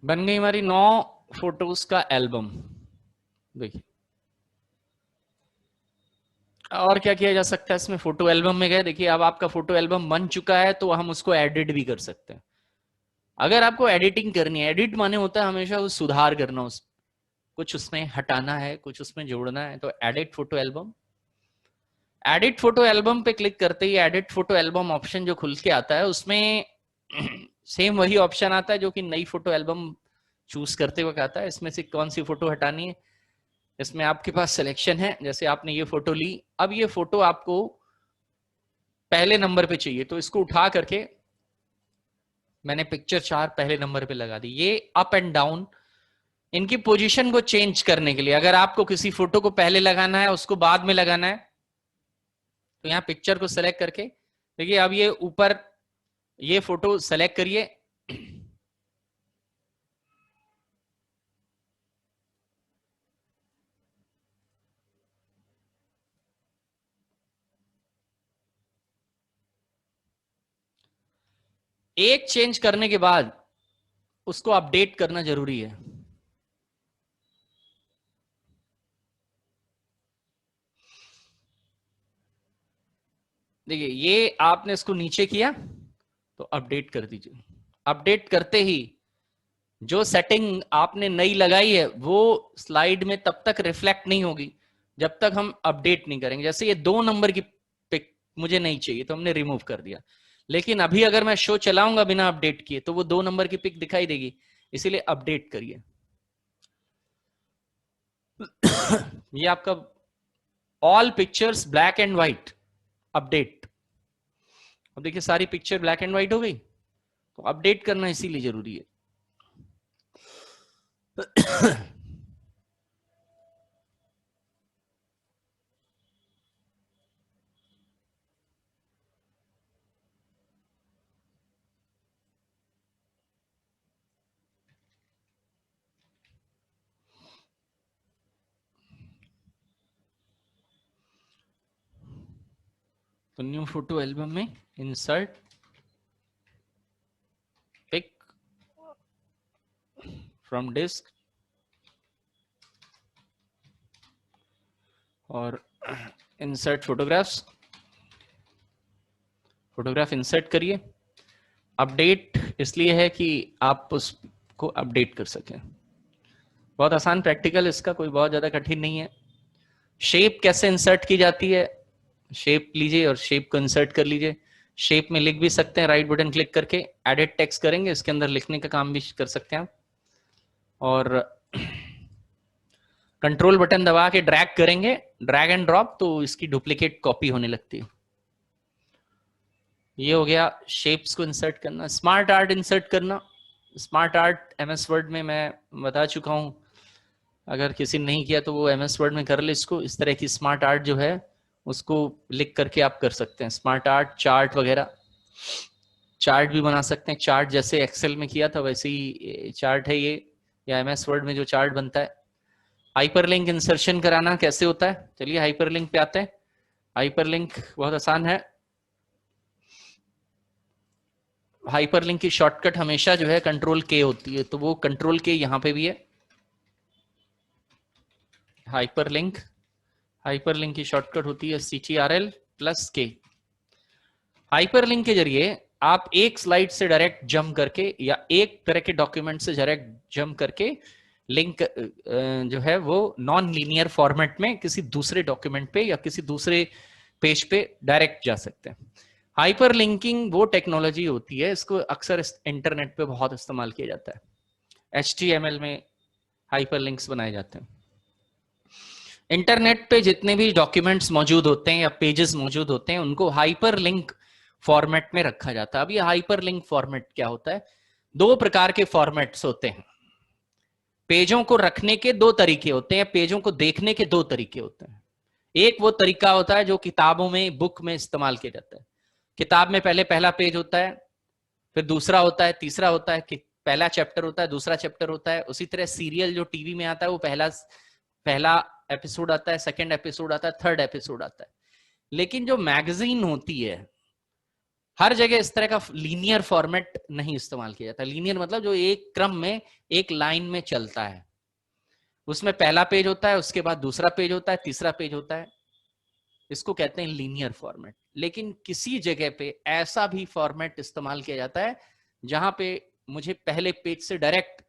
बन गई हमारी 9 फोटोज का एल्बम। देखिए और क्या किया जा सकता है इसमें, फोटो एल्बम में गए, देखिए अब आपका फोटो एल्बम बन चुका है, तो हम उसको एडिट भी कर सकते हैं। अगर आपको एडिटिंग करनी है, एडिट माने होता है हमेशा उस सुधार करना, उस कुछ उसमें हटाना है, कुछ उसमें जोड़ना है, तो edit photo album. Edit photo album पे क्लिक करते ही एडिट फोटो एल्बम ऑप्शन जो खुल के आता है, उसमें सेम वही ऑप्शन आता है जो कि नई फोटो एल्बम चूज करते वक्त आता है। इसमें से कौन सी फोटो हटानी है, इसमें आपके पास सिलेक्शन है, जैसे आपने ये फोटो ली, अब ये फोटो आपको पहले नंबर पे चाहिए, तो इसको उठा करके मैंने पिक्चर 4 पहले नंबर पे लगा दी। ये अप एंड डाउन इनकी पोजीशन को चेंज करने के लिए, अगर आपको किसी फोटो को पहले लगाना है उसको बाद में लगाना है, तो यहाँ पिक्चर को सेलेक्ट करके देखिए, अब ये ऊपर ये फोटो सेलेक्ट करिए, एक चेंज करने के बाद उसको अपडेट करना जरूरी है। देखिए ये आपने इसको नीचे किया तो अपडेट कर दीजिए। अपडेट करते ही जो सेटिंग आपने नई लगाई है वो स्लाइड में तब तक रिफ्लेक्ट नहीं होगी जब तक हम अपडेट नहीं करेंगे। जैसे ये 2 नंबर की पिक मुझे नहीं चाहिए तो हमने रिमूव कर दिया, लेकिन अभी अगर मैं शो चलाऊंगा बिना अपडेट किए तो वो 2 नंबर की पिक दिखाई देगी, इसीलिए अपडेट करिए। ये आपका all pictures black and white update. अब देखिए सारी पिक्चर ब्लैक एंड व्हाइट हो गई, तो अपडेट करना इसीलिए जरूरी है। तो न्यू फोटो एल्बम में इंसर्ट पिक फ्रॉम डिस्क और इंसर्ट फोटोग्राफ्स, फोटोग्राफ इंसर्ट करिए। अपडेट इसलिए है कि आप उसको अपडेट कर सकें। बहुत आसान प्रैक्टिकल, इसका कोई बहुत ज्यादा कठिन नहीं है। शेप कैसे इंसर्ट की जाती है, शेप लीजिए और शेप को इंसर्ट कर लीजिए। शेप में लिख भी सकते हैं, राइट बटन क्लिक करके एडिट टेक्स्ट करेंगे, इसके अंदर लिखने का काम भी कर सकते हैं आप। और कंट्रोल बटन दबा के ड्रैग करेंगे, ड्रैग एंड ड्रॉप, तो इसकी डुप्लीकेट कॉपी होने लगती है। ये हो गया शेप्स को इंसर्ट करना। स्मार्ट आर्ट इंसर्ट करना, स्मार्ट आर्ट एमएस वर्ड में मैं बता चुका हूं, अगर किसी ने नहीं किया तो वो एमएस वर्ड में कर ले इसको। इस तरह की स्मार्ट आर्ट जो है उसको लिख करके आप कर सकते हैं। स्मार्ट आर्ट चार्ट वगैरह, चार्ट भी बना सकते हैं। चार्ट जैसे एक्सेल में किया था वैसे ही चार्ट है ये, या एमएस वर्ड में जो चार्ट बनता है। हाइपरलिंक इंसर्शन कराना कैसे होता है, चलिए हाइपरलिंक पे आते हैं। हाइपरलिंक बहुत आसान है। हाइपरलिंक की शॉर्टकट हमेशा जो है कंट्रोल के होती है, तो वो कंट्रोल के यहां पे भी है। हाइपरलिंक, हाइपरलिंक की शॉर्टकट होती है CTRL+K। हाइपरलिंक के जरिए आप एक स्लाइड से डायरेक्ट जंप करके या एक तरह के डॉक्यूमेंट से डायरेक्ट जंप करके लिंक जो है वो नॉन लीनियर फॉर्मेट में किसी दूसरे डॉक्यूमेंट पे या किसी दूसरे पेज पे डायरेक्ट जा सकते हैं। हाइपर लिंकिंग वो टेक्नोलॉजी होती है, इसको अक्सर इंटरनेट पे बहुत इस्तेमाल किया जाता है। HTML में हाइपर लिंक्स बनाए जाते हैं। इंटरनेट पे जितने भी डॉक्यूमेंट्स मौजूद होते हैं या पेजेस मौजूद होते हैं उनको हाइपर लिंक फॉर्मेट में रखा जाता है। अब ये हाइपर लिंक फॉर्मेट क्या होता है, 2 प्रकार के फॉर्मेट्स होते हैं। पेजों को रखने के 2 तरीके होते हैं, पेजों को देखने के 2 तरीके होते हैं। एक वो तरीका होता है जो किताबों में, बुक में इस्तेमाल किया जाता है। किताब में पहले पहला पेज होता है, फिर दूसरा होता है, तीसरा होता है, कि पहला चैप्टर होता है, दूसरा चैप्टर होता है। उसी तरह सीरियल जो टीवी में आता है वो पहला एपिसोड आता है, सेकंड एपिसोड आता है, थर्ड एपिसोड आता है। लेकिन जो मैगजीन होती है हर जगह इस तरह का लीनियर फॉर्मेट नहीं इस्तेमाल किया जाता। लीनियर मतलब जो एक क्रम में, एक लाइन में चलता है। उसमें पहला पेज होता है, उसके बाद दूसरा पेज होता है, तीसरा पेज होता है। इसको कहते हैं लीनियर फॉर्मेट। लेकिन किसी जगह पे ऐसा भी फॉर्मेट इस्तेमाल किया जाता है जहां पे मुझे पहले पेज से डायरेक्ट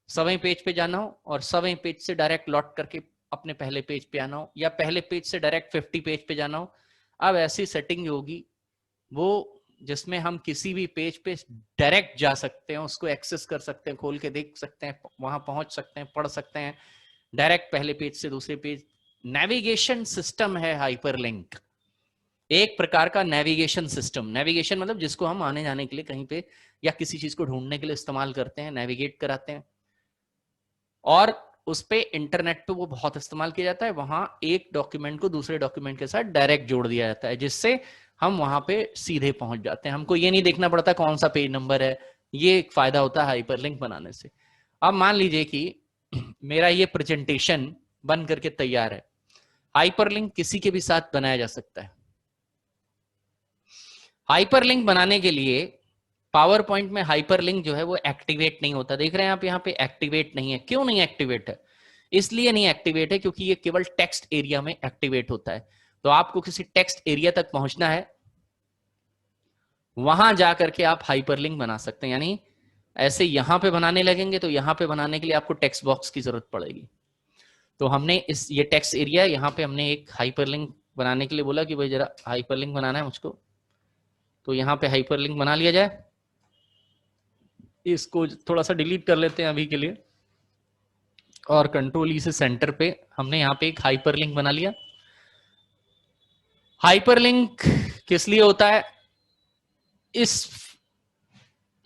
100वें पेज पे जाना हो और 100वें पेज से डायरेक्ट लौट करके अपने पहले पेज पे आना हो, या पहले पेज से डायरेक्ट 50 पेज पे जाना हो। अब ऐसी सेटिंग होगी वो जिसमें हम किसी भी पेज पे डायरेक्ट जा सकते हैं, उसको एक्सेस कर सकते हैं, खोल के देख सकते हैं, वहां पहुंच सकते हैं, पढ़ सकते हैं, डायरेक्ट पहले पेज से दूसरे पेज। नेविगेशन सिस्टम है हाइपरलिंक, एक प्रकार का नेविगेशन सिस्टम। नेविगेशन मतलब जिसको हम आने जाने के लिए कहीं पे या किसी चीज को ढूंढने के लिए इस्तेमाल करते हैं, नेविगेट कराते हैं। और उस पे इंटरनेट पे वो बहुत इस्तेमाल किया जाता है। वहां एक डॉक्यूमेंट को दूसरे डॉक्यूमेंट के साथ डायरेक्ट जोड़ दिया जाता है, जिससे हम वहां पे सीधे पहुंच जाते हैं। हमको ये नहीं देखना पड़ता कौन सा पेज नंबर है। ये एक फायदा होता है हाइपरलिंक बनाने से। अब मान लीजिए कि मेरा ये प्रेजेंटेशन बन करके तैयार है। हाइपरलिंक किसी के भी साथ बनाया जा सकता है। हाइपरलिंक बनाने के लिए पावर पॉइंट में हाइपरलिंक जो है वो एक्टिवेट नहीं होता। देख रहे हैं आप यहाँ पे एक्टिवेट नहीं है। क्यों नहीं एक्टिवेट है? इसलिए नहीं एक्टिवेट है क्योंकि ये केवल टेक्स्ट एरिया में एक्टिवेट होता है। तो आपको किसी टेक्स्ट एरिया तक पहुंचना है, वहां जाकर के आप हाइपरलिंक बना सकते हैं। यानी ऐसे यहां पे बनाने लगेंगे तो यहां पे बनाने के लिए आपको टेक्स्ट बॉक्स की जरूरत पड़ेगी। तो हमने ये टेक्स्ट एरिया यहाँ पे हमने एक हाइपरलिंक बनाने के लिए बोला कि भाई जरा हाइपरलिंक बनाना है मुझको। तो यहाँ पे हाइपरलिंक बना लिया जाए। इसको थोड़ा सा डिलीट कर लेते हैं अभी के लिए, और कंट्रोल ई से सेंटर पे हमने यहाँ पे एक हाइपरलिंक बना लिया। हाइपरलिंक किस लिए होता है? इस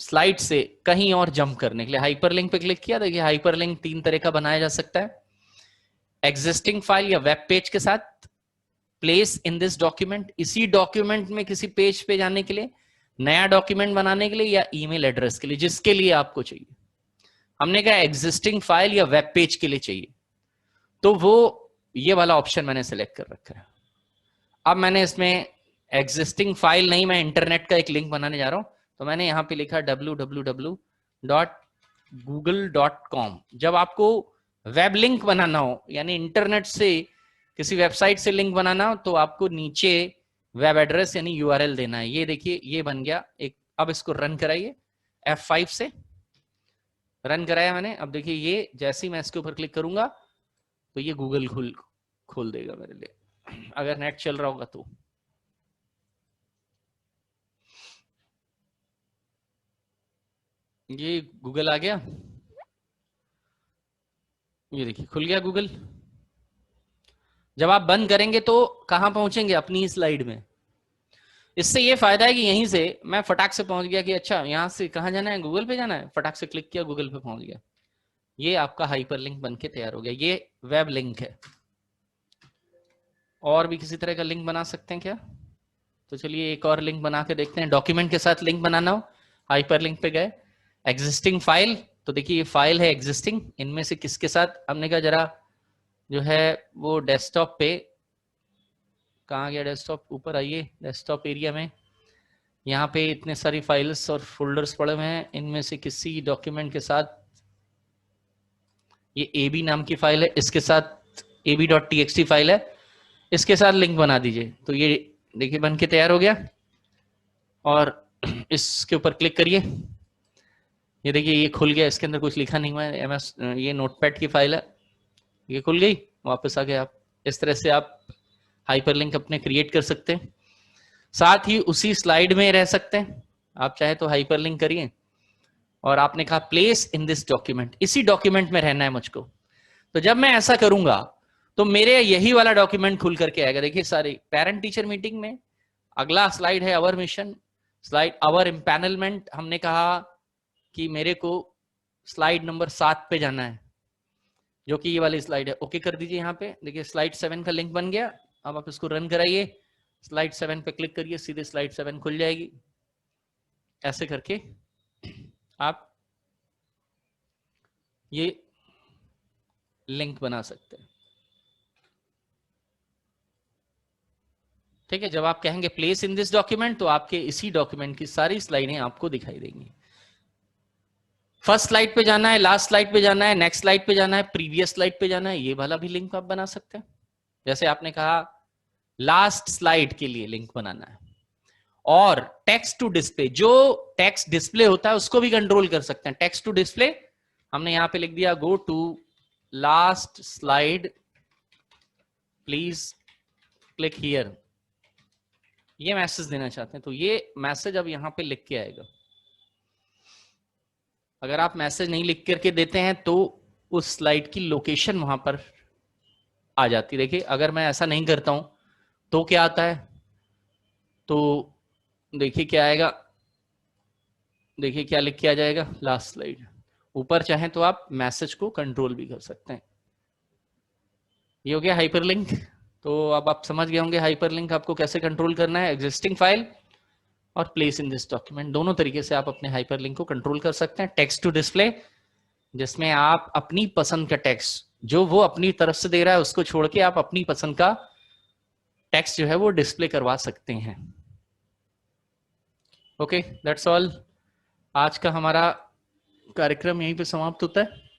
स्लाइड से कहीं और जंप करने के लिए। हाइपरलिंक पे क्लिक किया, देखिए हाइपरलिंक 3 तरह का बनाया जा सकता है। एग्जिस्टिंग फाइल या वेब पेज के साथ, प्लेस इन दिस डॉक्यूमेंट, इसी डॉक्यूमेंट में किसी पेज पे जाने के लिए, नया डॉक्यूमेंट बनाने के लिए, या ईमेल एड्रेस के लिए, जिसके लिए आपको चाहिए। हमने कहा एग्जिस्टिंग फाइल या वेब पेज के लिए चाहिए, तो वो ये वाला ऑप्शन मैंने सिलेक्ट कर रखा है। अब मैंने इसमें एग्जिस्टिंग फाइल नहीं, मैं इंटरनेट का एक लिंक बनाने जा रहा हूं। तो मैंने यहां पे लिखा www.google.com। जब आपको वेब लिंक बनाना हो, यानी इंटरनेट से किसी वेबसाइट से लिंक बनाना हो, तो आपको नीचे वेब एड्रेस यानी यूआरएल देना है। ये देखिए ये बन गया एक। अब इसको रन कराइए, F5 से रन कराया मैंने। अब देखिए ये जैसे ही मैं इसके ऊपर क्लिक करूंगा तो ये गूगल खोल देगा मेरे लिए, अगर नेट चल रहा होगा तो। ये गूगल आ गया, ये देखिए खुल गया गूगल। जब आप बंद करेंगे तो कहां पहुंचेंगे? अपनी स्लाइड में। इससे ये फायदा है कि यहीं से मैं फटाक से पहुंच गया कि अच्छा यहां से कहां जाना है, गूगल पे जाना है, फटाक से क्लिक किया, गूगल पे पहुंच गया। ये आपका हाइपरलिंक बन के तैयार हो गया। ये वेब लिंक है। और भी किसी तरह का लिंक बना सकते हैं क्या? तो चलिए एक और लिंक बना के देखते हैं। डॉक्यूमेंट के साथ लिंक बनाना हो, हाइपरलिंक पे गए, एग्जिस्टिंग फाइल, तो देखिए ये फाइल है एग्जिस्टिंग, इनमें से किसके साथ? हमने कहा जरा जो है वो डेस्कटॉप पे, कहाँ गया डेस्कटॉप? ऊपर आइए डेस्कटॉप एरिया में। यहाँ पे इतने सारी फाइल्स और फोल्डर्स पड़े हुए हैं, इनमें से किसी डॉक्यूमेंट के साथ, ये ab नाम की फाइल है, इसके साथ ab.txt फाइल है, इसके साथ लिंक बना दीजिए। तो ये देखिए बन के तैयार हो गया। और इसके ऊपर क्लिक करिए, ये देखिए ये खुल गया। इसके अंदर कुछ लिखा नहीं हुआ है, MS ये नोटपैड की फाइल है, ये खुल गई। वापस आ गए आप। इस तरह से आप हाइपरलिंक अपने क्रिएट कर सकते हैं। साथ ही उसी स्लाइड में रह सकते हैं, आप चाहे तो हाइपरलिंक करिए। और आपने कहा प्लेस इन दिस डॉक्यूमेंट, इसी डॉक्यूमेंट में रहना है मुझको। तो जब मैं ऐसा करूंगा तो मेरे यही वाला डॉक्यूमेंट खुल करके आएगा। देखिए सारी पेरेंट टीचर मीटिंग में अगला स्लाइड है अवर मिशन, स्लाइड अवर एम्पैनलमेंट। हमने कहा कि मेरे को स्लाइड नंबर 7 पे जाना है, जो कि ये वाली स्लाइड है। ओके कर दीजिए। यहाँ पे देखिए स्लाइड 7 का लिंक बन गया। अब आप इसको रन कराइए, स्लाइड 7 पे क्लिक करिए, सीधे स्लाइड 7 खुल जाएगी। ऐसे करके आप ये लिंक बना सकते हैं। ठीक है, जब आप कहेंगे प्लेस इन दिस डॉक्यूमेंट, तो आपके इसी डॉक्यूमेंट की सारी स्लाइडें आपको दिखाई देंगी। फर्स्ट स्लाइड पे जाना है, लास्ट स्लाइड पे जाना है, नेक्स्ट स्लाइड पे जाना है, प्रीवियस स्लाइड पे जाना है, ये वाला भी लिंक आप बना सकते हैं। जैसे आपने कहा लास्ट स्लाइड के लिए लिंक बनाना है। और टेक्स्ट टू डिस्प्ले, जो टेक्स्ट डिस्प्ले होता है उसको भी कंट्रोल कर सकते हैं। टेक्स्ट टू डिस्प्ले हमने यहां पे लिख दिया go to last slide please click here, ये मैसेज देना चाहते हैं तो ये मैसेज अब यहां पे लिख के आएगा। अगर आप मैसेज नहीं लिख करके देते हैं तो उस स्लाइड की लोकेशन वहां पर आ जाती। देखिए अगर मैं ऐसा नहीं करता हूं तो क्या आता है, तो देखिए क्या आएगा, देखिए क्या लिख के आ जाएगा लास्ट स्लाइड। ऊपर चाहे तो आप मैसेज को कंट्रोल भी कर सकते हैं। ये हो गया हाइपरलिंक। तो अब आप समझ गए होंगे हाइपरलिंक आपको कैसे कंट्रोल करना है। एग्जिस्टिंग फाइल और प्लेस इन दिस डॉक्यूमेंट, दोनों तरीके से आप अपने हाइपरलिंक को कंट्रोल कर सकते हैं। टेक्स्ट टू डिस्प्ले, जिसमें आप अपनी पसंद का टेक्स्ट जो वो अपनी तरफ से दे रहा है उसको छोड़ के आप अपनी पसंद का टेक्स्ट जो है वो डिस्प्ले करवा सकते हैं। Okay, that's all. आज का हमारा कार्यक्रम यहीं पे समाप्त होता है।